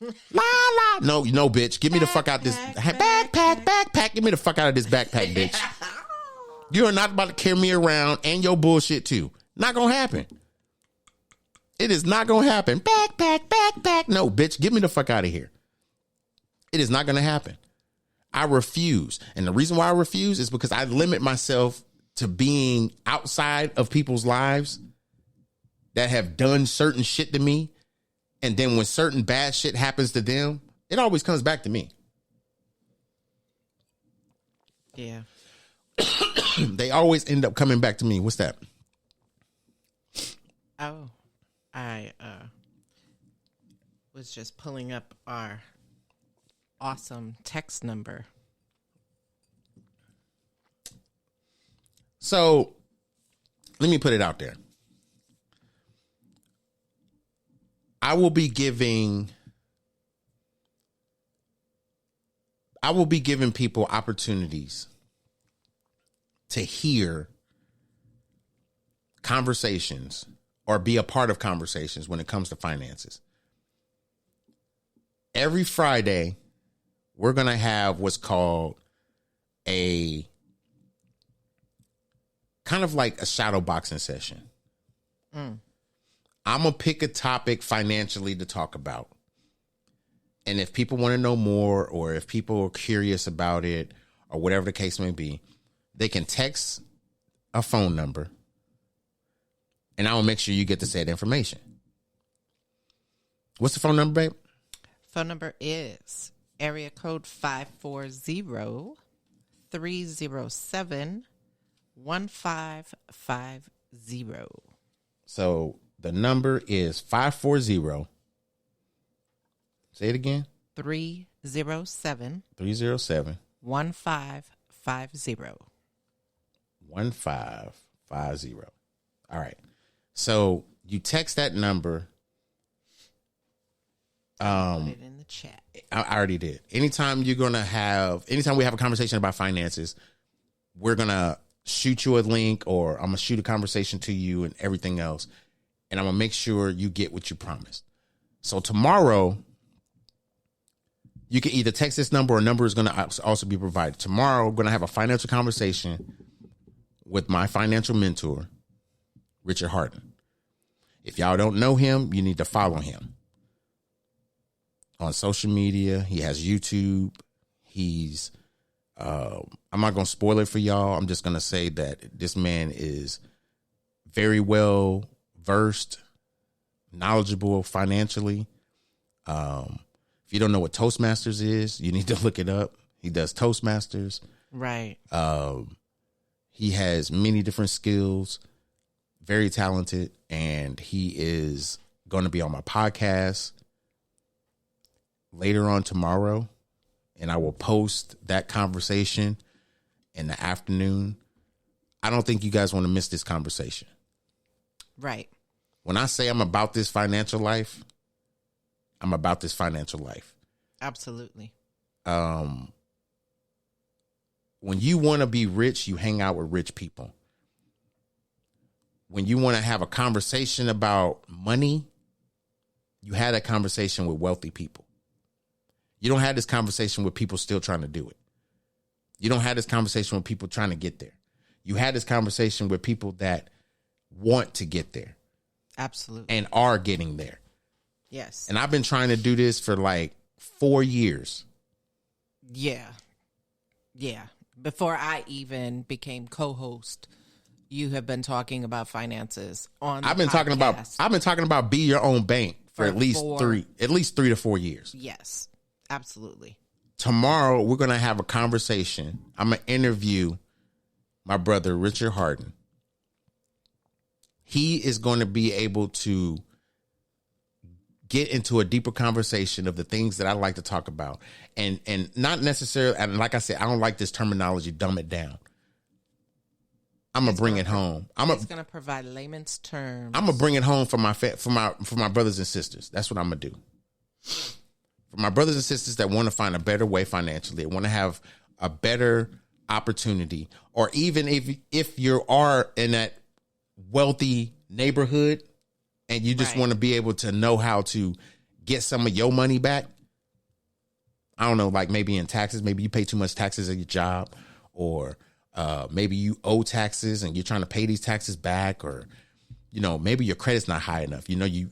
La la. No, bitch. Get me the fuck out this backpack. Get me the fuck out of this backpack, bitch. You are not about to carry me around and your bullshit too. Not going to happen. It is not going to happen. Backpack. No, bitch. Get me the fuck out of here. It is not going to happen. I refuse. And the reason why I refuse is because I limit myself to being outside of people's lives that have done certain shit to me. And then when certain bad shit happens to them, it always comes back to me. Yeah. They always end up coming back to me. What's that? Oh, I was just pulling up our awesome text number. So let me put it out there. I will be giving people opportunities to hear conversations or be a part of conversations when it comes to finances. Every Friday, we're going to have what's called a kind of like a shadow boxing session. I'm going to pick a topic financially to talk about. And if people want to know more, or if people are curious about it, or whatever the case may be, they can text a phone number, and I will make sure you get the said information. What's the phone number, babe? Phone number is area code 540-307-1550. So the number is 540. Say it again. 307 307 1550. 1550. All right. So you text that number. Put it in the chat. I already did. Anytime we have a conversation about finances, we're going to shoot you a link, or I'm going to shoot a conversation to you and everything else. And I'm going to make sure you get what you promised. So tomorrow, you can either text this number, or a number is going to also be provided. Tomorrow, we're going to have a financial conversation with my financial mentor, Richard Harden. If y'all don't know him, you need to follow him on social media. He has YouTube. He's, I'm not going to spoil it for y'all. I'm just going to say that this man is very well versed, knowledgeable financially. If you don't know what Toastmasters is, you need to look it up. He does Toastmasters. Right. He has many different skills, very talented, and he is going to be on my podcast later on tomorrow, and I will post that conversation in the afternoon. I don't think you guys want to miss this conversation. Right. When I say I'm about this financial life, I'm about this financial life. Absolutely. When you want to be rich, you hang out with rich people. When you want to have a conversation about money, you had a conversation with wealthy people. You don't have this conversation with people still trying to do it. You don't have this conversation with people trying to get there. You had this conversation with people that want to get there. Absolutely. And are getting there. Yes. And I've been trying to do this for like 4 years. Yeah. Yeah. Before I even became co-host, you have been talking about finances on the I've been podcast. talking about be your own bank for at least 3 to 4 years. Yes. Absolutely. Tomorrow we're going to have a conversation. I'm going to interview my brother Richard Harden. He is going to be able to get into a deeper conversation of the things that I like to talk about, and not necessarily, and like I said, I don't like this terminology, dumb it down. I'm gonna bring it home. It's gonna provide layman's terms. I'm gonna bring it home for my brothers and sisters. That's what I'm gonna do. For my brothers and sisters that want to find a better way financially, want to have a better opportunity, or even if you are in that wealthy neighborhood and you just want to be able to know how to get some of your money back. I don't know, like maybe in taxes, maybe you pay too much taxes at your job, or maybe you owe taxes and you're trying to pay these taxes back, or maybe your credit's not high enough. You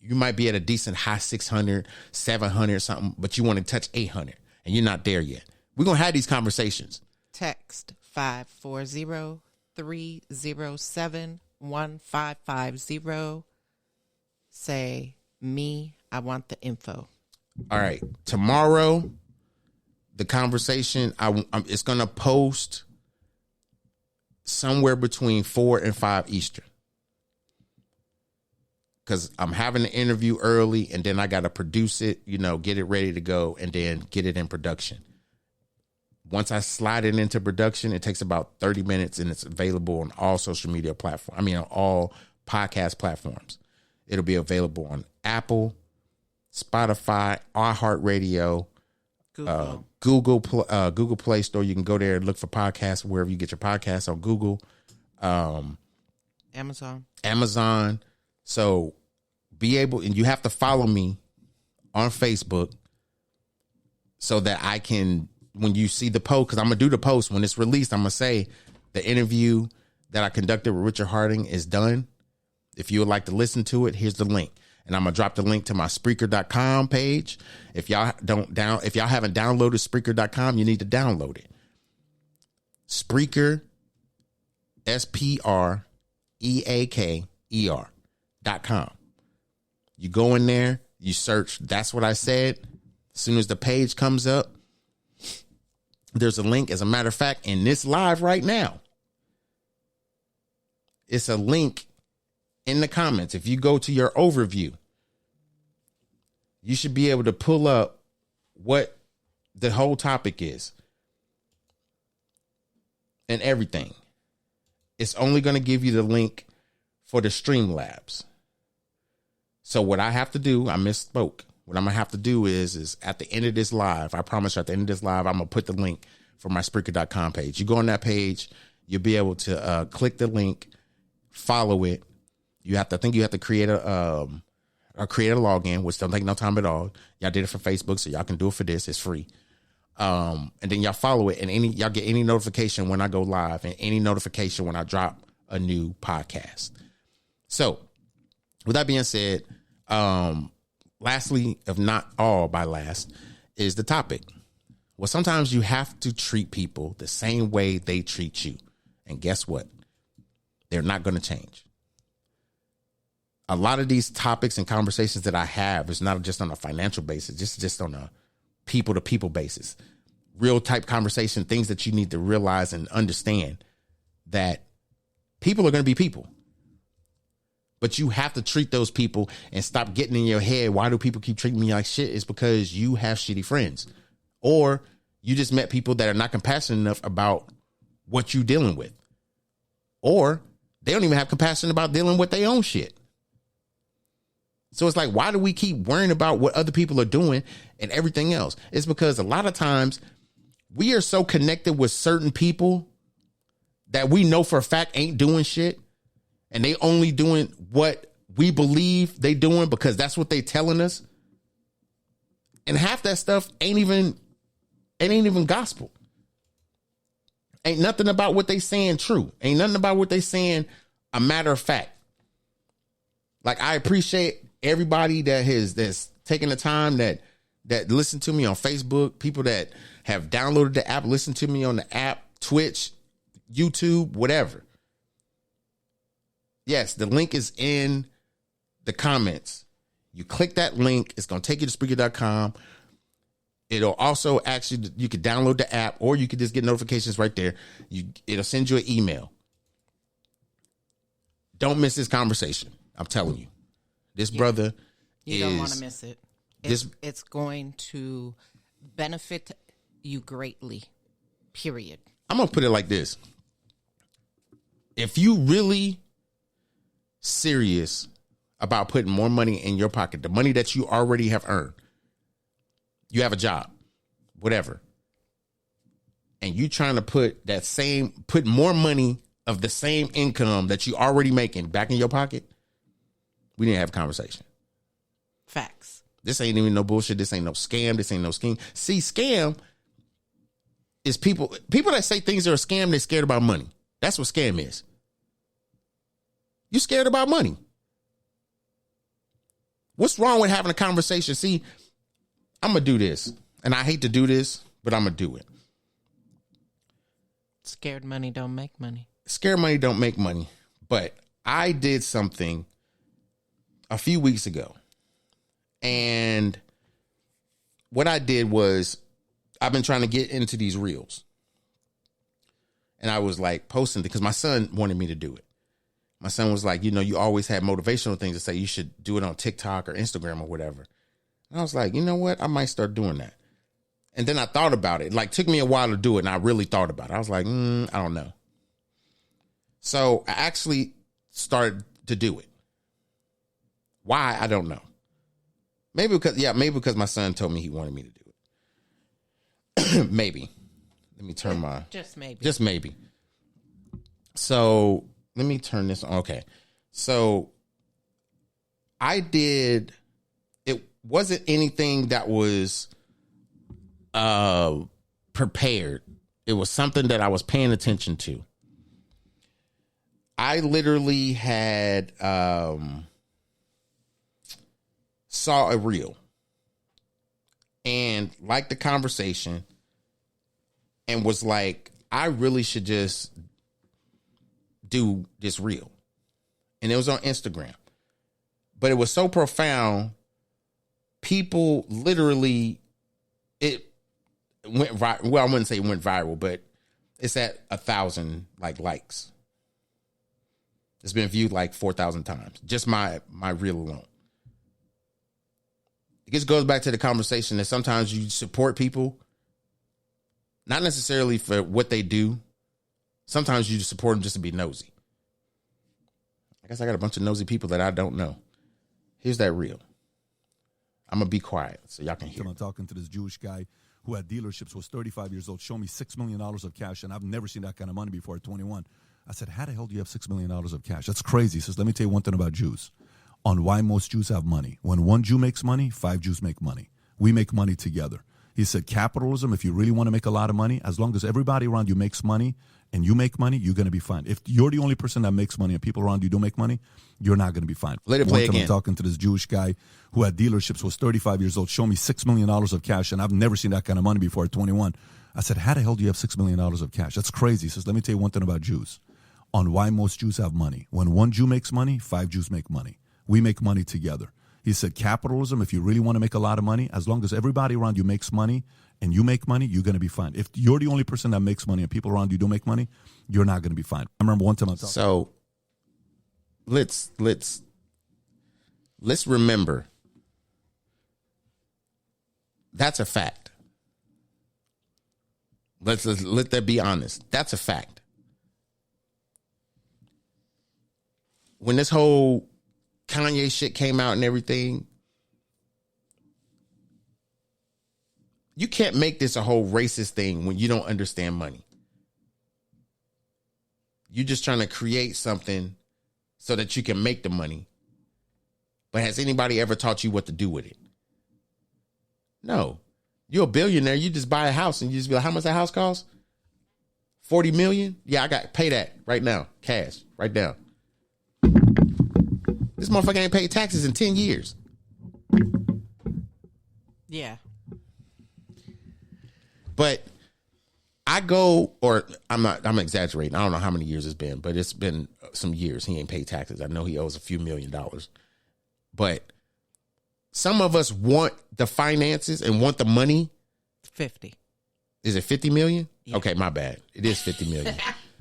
might be at a decent high 600, 700 something, but you want to touch 800 and you're not there yet. We're going to have these conversations. Text 540-307-1550. Say, me, I want the info. All right. Tomorrow, the conversation, it's going to post somewhere between 4 and 5 Eastern. Because I'm having an interview early, and then I got to produce it, get it ready to go, and then get it in production. Once I slide it into production, it takes about 30 minutes, and it's available on all social media platforms. On all podcast platforms. It'll be available on Apple, Spotify, iHeartRadio, Google Play Store. You can go there and look for podcasts wherever you get your podcasts, on Google, Amazon. So be able, and you have to follow me on Facebook so that I can, when you see the post, because I'm going to do the post when it's released, I'm going to say the interview that I conducted with Richard Harding is done. If you would like to listen to it, here's the link. And I'm going to drop the link to my Spreaker.com page. If y'all haven't downloaded Spreaker.com, you need to download it. Spreaker, SPREAKER.com. You go in there, you search, that's what I said. As soon as the page comes up, there's a link. As a matter of fact, in this live right now, it's a link in the comments. If you go to your overview, you should be able to pull up what the whole topic is and everything. It's only going to give you the link for the Streamlabs. So what I have to do, I misspoke. What I'm going to have to do is at the end of this live, I promise you at the end of this live, I'm going to put the link for my Spreaker.com page. You go on that page, you'll be able to click the link, follow it. You have to create a login, which don't take no time at all. Y'all did it for Facebook, so y'all can do it for this. It's free. And then y'all follow it, and y'all get any notification when I go live and any notification when I drop a new podcast. So with that being said, lastly, if not all by last, is the topic. Well, sometimes you have to treat people the same way they treat you. And guess what? They're not going to change. A lot of these topics and conversations that I have is not just on a financial basis, just on a people-to-people basis. Real type conversation, things that you need to realize and understand that people are going to be people. But you have to treat those people and stop getting in your head. Why do people keep treating me like shit? It's because you have shitty friends. Or you just met people that are not compassionate enough about what you're dealing with. Or they don't even have compassion about dealing with their own shit. So it's like, why do we keep worrying about what other people are doing and everything else? It's because a lot of times we are so connected with certain people that we know for a fact ain't doing shit. And they only doing what we believe they doing because that's what they telling us. And half that stuff ain't even gospel. Ain't nothing about what they saying true. Ain't nothing about what they saying a matter of fact. Like, I appreciate everybody that's taking the time that listen to me on Facebook, people that have downloaded the app, listen to me on the app, Twitch, YouTube, whatever. Yes, the link is in the comments. You click that link. It's going to take you to Spreaker.com. It'll also actually, you could download the app or you could just get notifications right there. It'll send you an email. Don't miss this conversation. I'm telling you. This brother You don't want to miss it. It's going to benefit you greatly, period. I'm going to put it like this. if you really serious about putting more money in your pocket, the money that you already have earned, you have a job, whatever, and you trying to put more money of the same income that you already making back in your pocket, we didn't have a conversation. Facts. This ain't even no bullshit. This ain't no scam. This ain't no scheme. See, scam is people that say things are a scam, they're scared about money. That's what scam is. You scared about money. What's wrong with having a conversation? See, I'm going to do this. And I hate to do this, but I'm going to do it. Scared money don't make money. Scared money don't make money. But I did something a few weeks ago. And what I did was, I've been trying to get into these reels. And I was like posting, because my son wanted me to do it. My son was like, you always have motivational things to say, you should do it on TikTok or Instagram or whatever. And I was like, you know what? I might start doing that. And then I thought about it. Like, took me a while to do it, and I really thought about it. I was like, I don't know. So I actually started to do it. Why? I don't know. Maybe because my son told me he wanted me to do it. Maybe. Let me turn my... Just maybe. Just maybe. So let me turn this on. Okay. So I did... It wasn't anything that was prepared. It was something that I was paying attention to. I literally had... saw a reel and liked the conversation and was like, I really should just do this reel. And it was on Instagram. But it was so profound, people literally, it went viral. Well, I wouldn't say it went viral, but it's at 1,000 likes. It's been viewed like 4,000 times. Just my reel alone. It just goes back to the conversation that sometimes you support people, not necessarily for what they do. Sometimes you just support them just to be nosy. I guess I got a bunch of nosy people that I don't know. Here's that reel. I'm going to be quiet so y'all can hear. I'm talking to this Jewish guy who had dealerships, was 35 years old, showed me $6 million of cash, and I've never seen that kind of money before at 21. I said, how the hell do you have $6 million of cash? That's crazy. He says, let me tell you one thing about Jews. On why most Jews have money. When one Jew makes money, 5 Jews make money. We make money together. He said, capitalism, if you really want to make a lot of money, as long as everybody around you makes money and you make money, you're going to be fine. If you're the only person that makes money and people around you don't make money, you're not going to be fine. Let it play again. I'm talking to this Jewish guy who had dealerships, was 35 years old, showed me $6 million of cash, and I've never seen that kind of money before at 21. I said, how the hell do you have $6 million of cash? That's crazy. He says, let me tell you one thing about Jews. On why most Jews have money. When one Jew makes money, 5 Jews make money. We make money together. He said, capitalism, if you really want to make a lot of money, as long as everybody around you makes money and you make money, you're going to be fine. If you're the only person that makes money and people around you don't make money, you're not going to be fine. I remember one time I talked. So let's remember that's a fact. Let that be honest. That's a fact. When this whole Kanye shit came out and everything, you can't make this a whole racist thing when you don't understand money. You're just trying to create something so that you can make the money. But has anybody ever taught you what to do with it? No. You're a billionaire. You just buy a house and you just be like, how much that house cost? 40 million? Yeah, I got pay that right now. Cash, right now. This motherfucker ain't paid taxes in 10 years. Yeah. But I'm exaggerating. I don't know how many years it's been, but it's been some years. He ain't paid taxes. I know he owes a few $1 million. But some of us want the finances and want the money. 50. Is it 50 million? Yeah. Okay, my bad. It is 50 million.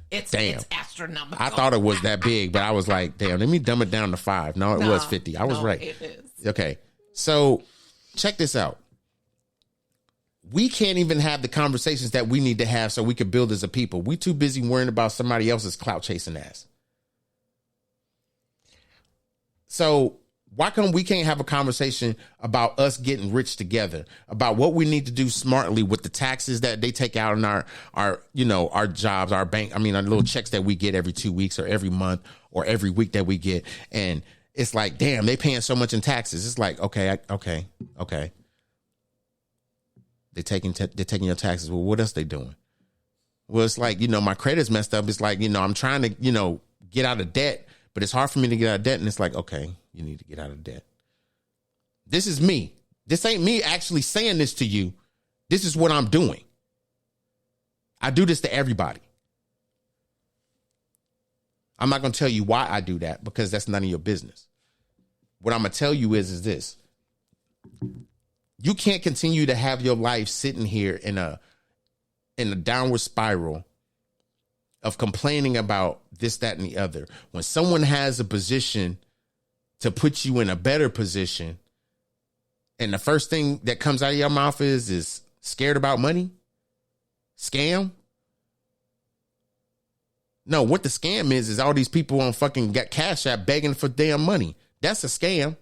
It's astronomical. I thought it was that big, but I was like, damn, let me dumb it down to 5. No, it was 50. I was right. It is. Okay. So check this out. we can't even have the conversations that we need to have so we can build as a people. We too busy worrying about somebody else's clout chasing ass. So why come we can't have a conversation about us getting rich together, about what we need to do smartly with the taxes that they take out in our jobs, our bank. I mean, our little checks that we get every 2 weeks or every month or every week that we get. And it's like, damn, they paying so much in taxes. It's like, okay. They're taking your taxes. Well, what else they doing? Well, it's like, my credit's messed up. It's like, I'm trying to, get out of debt, but it's hard for me to get out of debt. And it's like, okay, you need to get out of debt. This is me. This ain't me actually saying this to you. This is what I'm doing. I do this to everybody. I'm not going to tell you why I do that because that's none of your business. What I'm going to tell you is this. You can't continue to have your life sitting here in a downward spiral of complaining about this, that, and the other. When someone has a position to put you in a better position, and the first thing that comes out of your mouth is scared about money? Scam? No, what the scam is all these people on fucking got Cash App begging for damn money. That's a scam.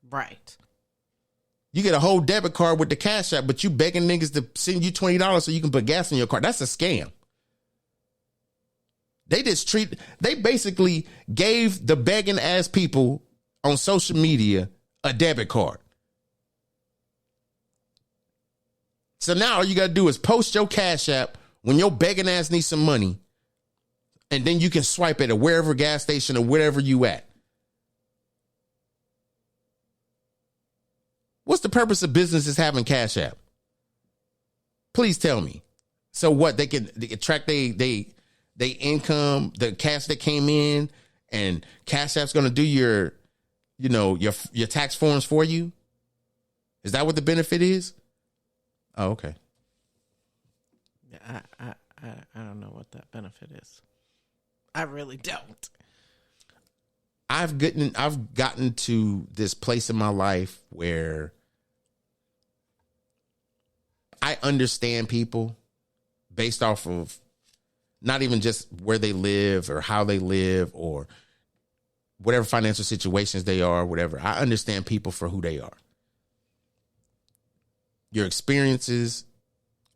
Right. You get a whole debit card with the Cash App, but you begging niggas to send you $20 so you can put gas in your car. That's a scam. They basically gave the begging ass people on social media a debit card. So now all you got to do is post your Cash App when your begging ass needs some money, and then you can swipe it at wherever gas station or wherever you at. What's the purpose of businesses having Cash App? Please tell me. So what, they can track they income, the cash that came in, and Cash App's going to do your tax forms for you? Is that what the benefit is? Oh, okay. I don't know what that benefit is. I really don't. I've gotten to this place in my life where I understand people based off of not even just where they live or how they live or whatever financial situations they are, whatever. I understand people for who they are. Your experiences,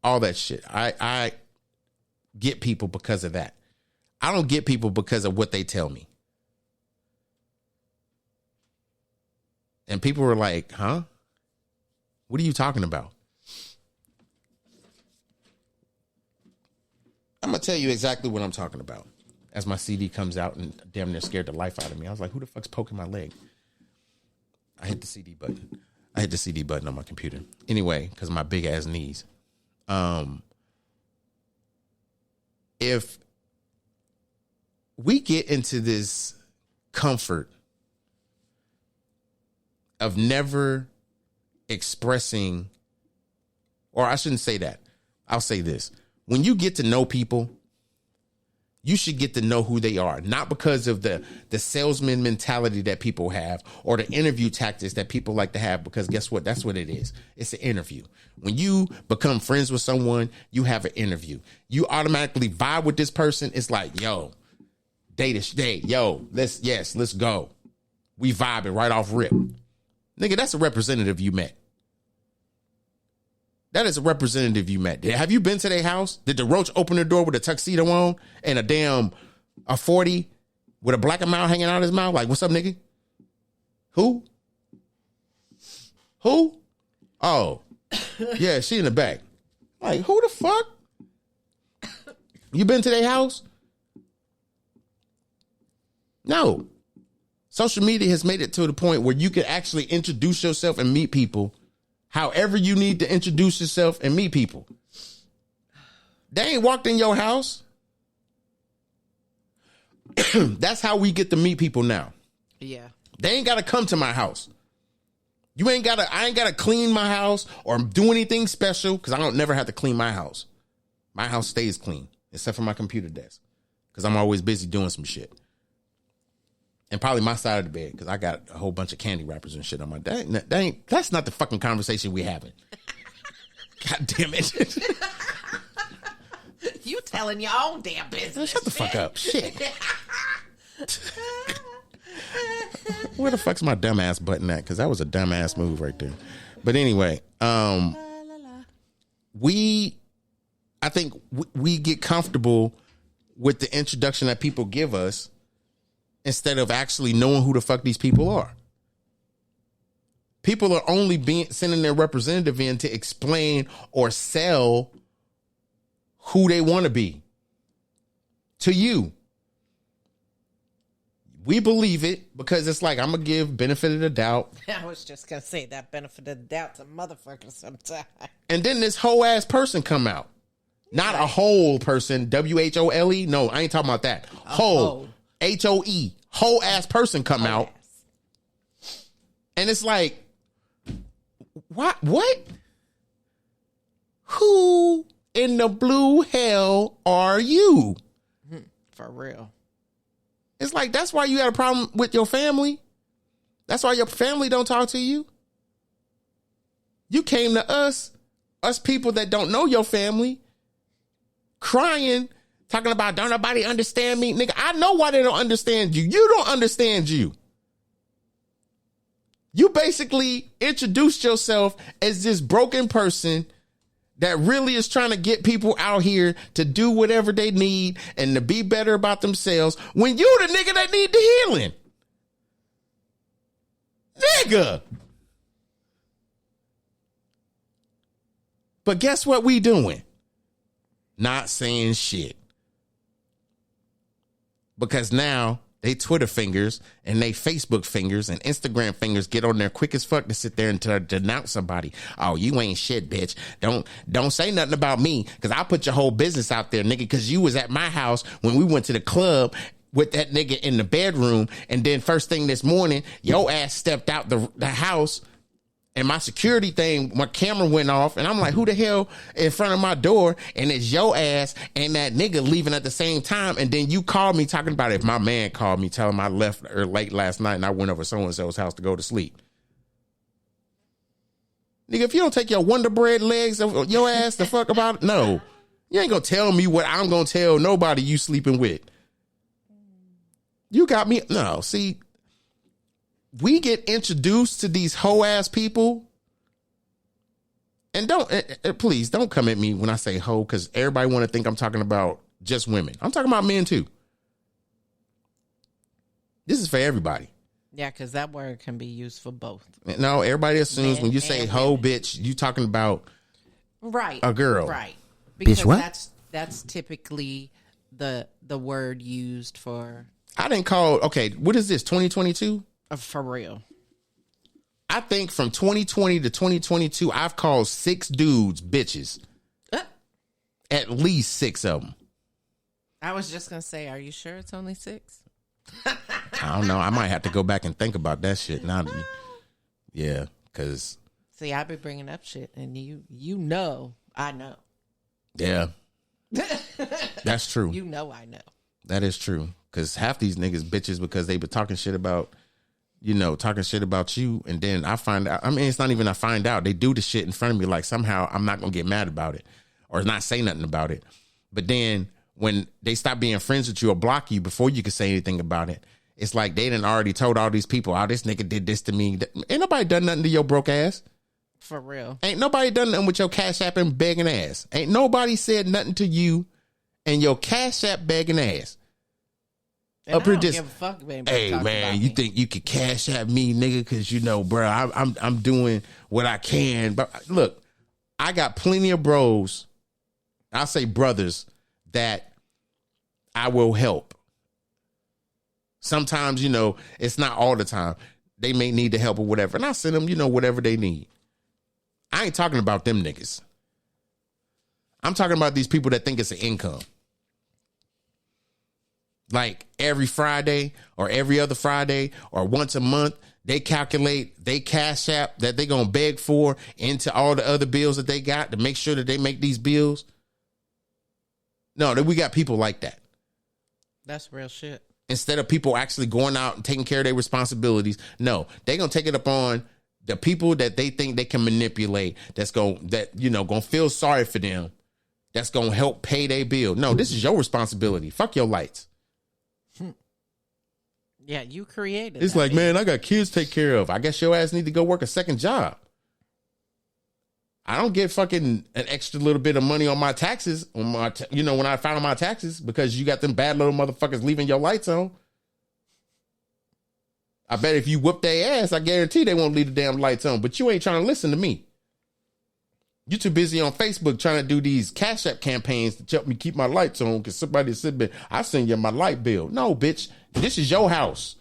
all that shit. I get people because of that. I don't get people because of what they tell me. And people were like, huh? What are you talking about? I'm going to tell you exactly what I'm talking about. As my CD comes out and damn near scared the life out of me. I was like, who the fuck's poking my leg? I hit the CD button. I hit the CD button on my computer. Anyway, because of my big ass knees. If we get into this comfort of never expressing, or I shouldn't say that. I'll say this. When you get to know people, you should get to know who they are, not because of the salesman mentality that people have or the interview tactics that people like to have, because guess what? That's what it is. It's an interview. When you become friends with someone, you have an interview. You automatically vibe with this person. It's like, yo, date. Yo, let's go. We vibing right off rip. Nigga, that's a representative you met. That is a representative you met. Have you been to their house? Did the roach open the door with a tuxedo on and a 40 with a black and mild hanging out of his mouth? Like, what's up, nigga? Who? Oh, yeah, she in the back. Like, who the fuck? You been to their house? No. Social media has made it to the point where you can actually introduce yourself and meet people however you need to introduce yourself and meet people. They ain't walked in your house. That's how we get to meet people now. Yeah. They ain't got to come to my house. I ain't got to clean my house or do anything special because I don't never have to clean my house. My house stays clean except for my computer desk because I'm always busy doing some shit. And probably my side of the bed because I got a whole bunch of candy wrappers and shit on my. That's not the fucking conversation we having. God damn it. You telling your own damn business. Shut the fuck up. Shit. Where the fuck's my dumbass button at? Because that was a dumbass move right there. But anyway, I think we get comfortable with the introduction that people give us instead of actually knowing who the fuck these people are. People are only sending their representative in to explain or sell who they want to be to you. We believe it because it's like, I'm going to give benefit of the doubt. I was just going to say that benefit of the doubt to motherfuckers sometimes. And then this whole ass person come out. Not a whole person, W-H-O-L-E. No, I ain't talking about that. Whole, H-O-E. Whole ass person come out. And it's like, what? Who in the blue hell are you? For real. It's like, that's why you got a problem with your family. That's why your family don't talk to you. You came to us people that don't know your family, crying, talking about, don't nobody understand me. Nigga, I know why they don't understand you. You don't understand you. You basically introduced yourself as this broken person that really is trying to get people out here to do whatever they need and to be better about themselves when you the nigga that need the healing. Nigga. But guess what we doing? Not saying shit. Because now they Twitter fingers and they Facebook fingers and Instagram fingers get on there quick as fuck to sit there and to denounce somebody. Oh, you ain't shit, bitch. Don't say nothing about me because I'll put your whole business out there, nigga, because you was at my house when we went to the club with that nigga in the bedroom. And then first thing this morning, your ass stepped out the house and my security thing, my camera went off, and I'm like, who the hell in front of my door? And it's your ass and that nigga leaving at the same time. And then you called me talking about it. If my man called me, telling him I left late last night and I went over so-and-so's house to go to sleep. Nigga, if you don't take your Wonder Bread legs of your ass the fuck about it, no. You ain't gonna tell me what I'm gonna tell nobody you sleeping with. You got me. No, see, we get introduced to these hoe ass people, and please don't come at me when I say hoe, because everybody want to think I'm talking about just women. I'm talking about men too. This is for everybody. Yeah, because that word can be used for both. No, everybody assumes when you say hoe, bitch, you talking about a girl, right? Because bitch, what? That's typically the word used for. I didn't call. Okay, what is this? 2022. For real. I think from 2020 to 2022, I've called 6 dudes bitches. At least 6 of them. I was just going to say, are you sure it's only 6? I don't know. I might have to go back and think about that shit now. Yeah, because. See, I be bringing up shit, and you know I know. Yeah. That's true. You know I know. That is true. Because half these niggas bitches because they been talking shit about, talking shit about you. And then I find out, I mean, it's not even I find out. They do the shit in front of me. Like somehow I'm not going to get mad about it or not say nothing about it. But then when they stop being friends with you or block you before you can say anything about it, it's like they done already told all these people, oh, this nigga did this to me. Ain't nobody done nothing to your broke ass. For real. Ain't nobody done nothing with your Cash App and begging ass. Ain't nobody said nothing to you and your Cash App begging ass. And I don't give a fuck, baby. Hey man, you think you could Cash App me, nigga? Because bro, I'm doing what I can. But look, I got plenty of bros. I'll say brothers that I will help. Sometimes it's not all the time. They may need the help or whatever, and I send them whatever they need. I ain't talking about them niggas. I'm talking about these people that think it's an income. Like every Friday or every other Friday or once a month, they calculate they Cash App that they going to beg for into all the other bills that they got to make sure that they make these bills. No, we got people like that. That's real shit. Instead of people actually going out and taking care of their responsibilities, no, they going to take it up on The people that they think they can manipulate, gonna feel sorry for them, that's gonna help pay their bill. No, this is your responsibility. Fuck your lights. Yeah, you created. It's like, man, I got kids to take care of. I guess your ass need to go work a second job. I don't get fucking an extra little bit of money on my taxes when I file my taxes because you got them bad little motherfuckers leaving your lights on. I bet if you whoop their ass, I guarantee they won't leave the damn lights on. But you ain't trying to listen to me. You too busy on Facebook trying to do these Cash App campaigns to help me keep my lights on because somebody said, I send you my light bill. No, bitch, this is your house.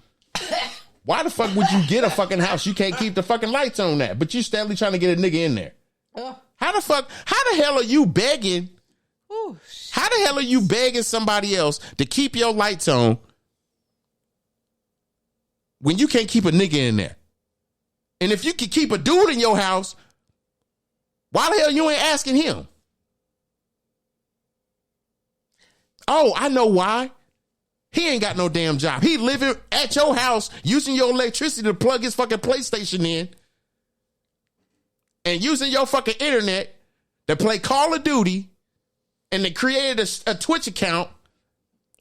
Why the fuck would you get a fucking house? You can't keep the fucking lights on that, but you steadily trying to get a nigga in there. How the hell are you begging? How the hell are you begging somebody else to keep your lights on when you can't keep a nigga in there? And if you can keep a dude in your house, why the hell you ain't asking him? Oh, I know why. He ain't got no damn job. He living at your house using your electricity to plug his fucking PlayStation in and using your fucking internet to play Call of Duty, and they created a Twitch account.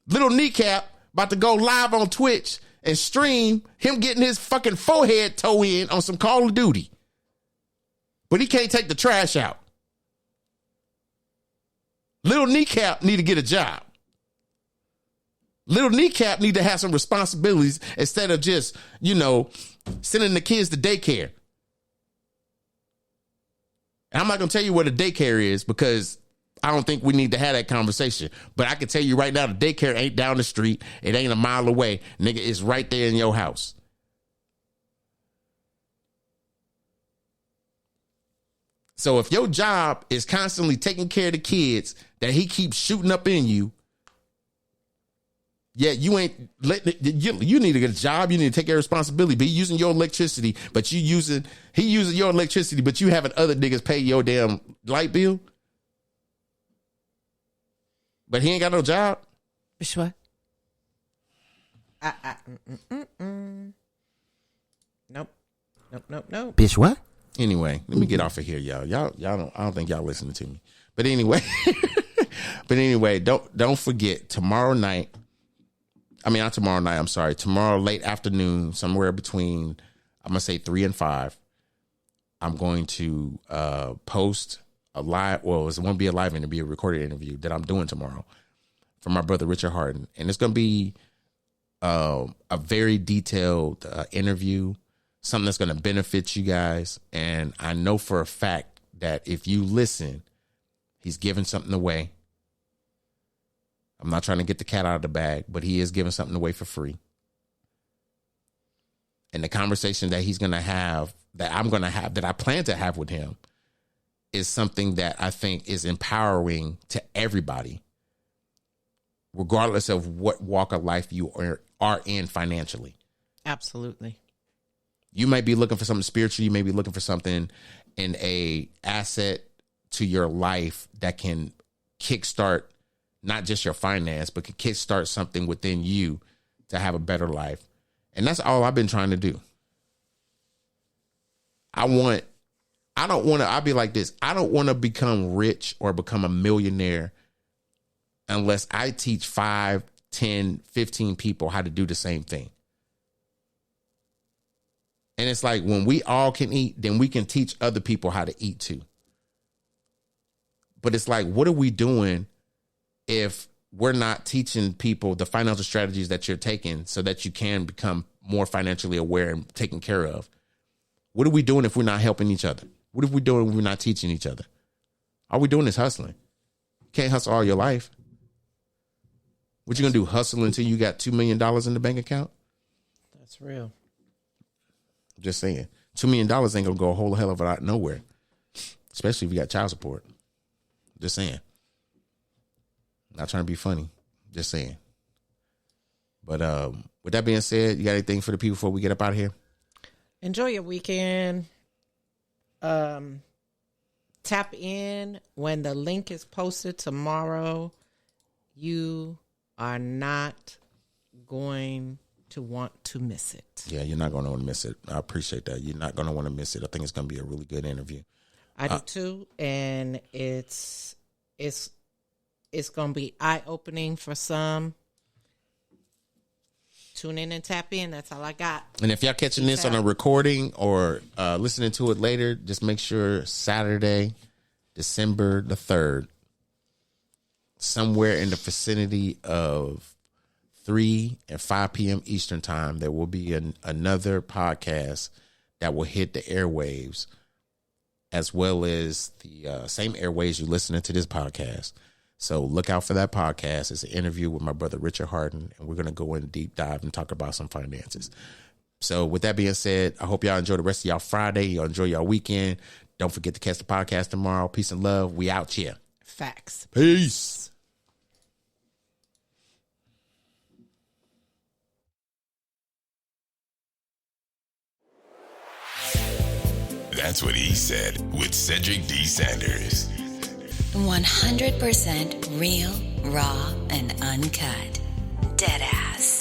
Little Kneecap about to go live on Twitch and stream him getting his fucking forehead toe in on some Call of Duty. But he can't take the trash out. Little Kneecap need to get a job. Little Kneecap need to have some responsibilities instead of just, sending the kids to daycare. And I'm not going to tell you where the daycare is because I don't think we need to have that conversation. But I can tell you right now, the daycare ain't down the street. It ain't a mile away. Nigga, it's right there in your house. So if your job is constantly taking care of the kids that he keeps shooting up in you, yeah, you ain't letting it, you need to get a job. You need to take your responsibility. Be using your electricity, but he using your electricity, but you having other niggas pay your damn light bill. But he ain't got no job. Bitch, what? Nope. Bitch, what? Anyway, let me get off of here, y'all. I don't think y'all listening to me. But anyway, don't forget tomorrow late afternoon, somewhere between, I'm going to say 3 and 5, I'm going to post a live, well, it won't be a live interview, a recorded interview that I'm doing tomorrow from my brother, Richard Harden. And it's going to be a very detailed interview, something that's going to benefit you guys. And I know for a fact that if you listen, he's giving something away. I'm not trying to get the cat out of the bag, but he is giving something away for free. And the conversation that he's going to have, that I'm going to have, that I plan to have with him, is something that I think is empowering to everybody, regardless of what walk of life you are in financially. Absolutely. You might be looking for something spiritual. You may be looking for something in a asset to your life that can kickstart not just your finance, but can kickstart something within you to have a better life. And that's all I've been trying to do. I'll be like this. I don't want to become rich or become a millionaire unless I teach 5, 10, 15 people how to do the same thing. And it's like when we all can eat, then we can teach other people how to eat too. But it's like, what are we doing if we're not teaching people the financial strategies that you're taking so that you can become more financially aware and taken care of? What are we doing if we're not helping each other? What are we doing if we're not teaching each other? All we're doing is hustling. You can't hustle all your life. What you gonna do, hustle until you got $2 million in the bank account? That's real. Just saying. $2 million ain't gonna go a whole hell of a lot nowhere, especially if you got child support. Just saying. Not trying to be funny. Just saying. But with that being said, you got anything for the people before we get up out of here? Enjoy your weekend. Tap in when the link is posted tomorrow. You are not going to want to miss it. Yeah, you're not going to want to miss it. I appreciate that. You're not going to want to miss it. I think it's going to be a really good interview. I do too, and it's going to be eye-opening for some. Tune in and tap in. That's all I got. And if y'all catching this on a recording or listening to it later, just make sure Saturday, December the 3rd, somewhere in the vicinity of 3 and 5 p.m. Eastern time, there will be another podcast that will hit the airwaves, as well as the same airwaves you're listening to this podcast. So look out for that podcast. It's an interview with my brother, Richard Harden, and we're going to go in deep dive and talk about some finances. So with that being said, I hope y'all enjoy the rest of y'all Friday. Y'all enjoy y'all weekend. Don't forget to catch the podcast tomorrow. Peace and love. We out here. Facts. Peace. That's what he said with Cedric D. Sanders. 100% real, raw, and uncut. Deadass.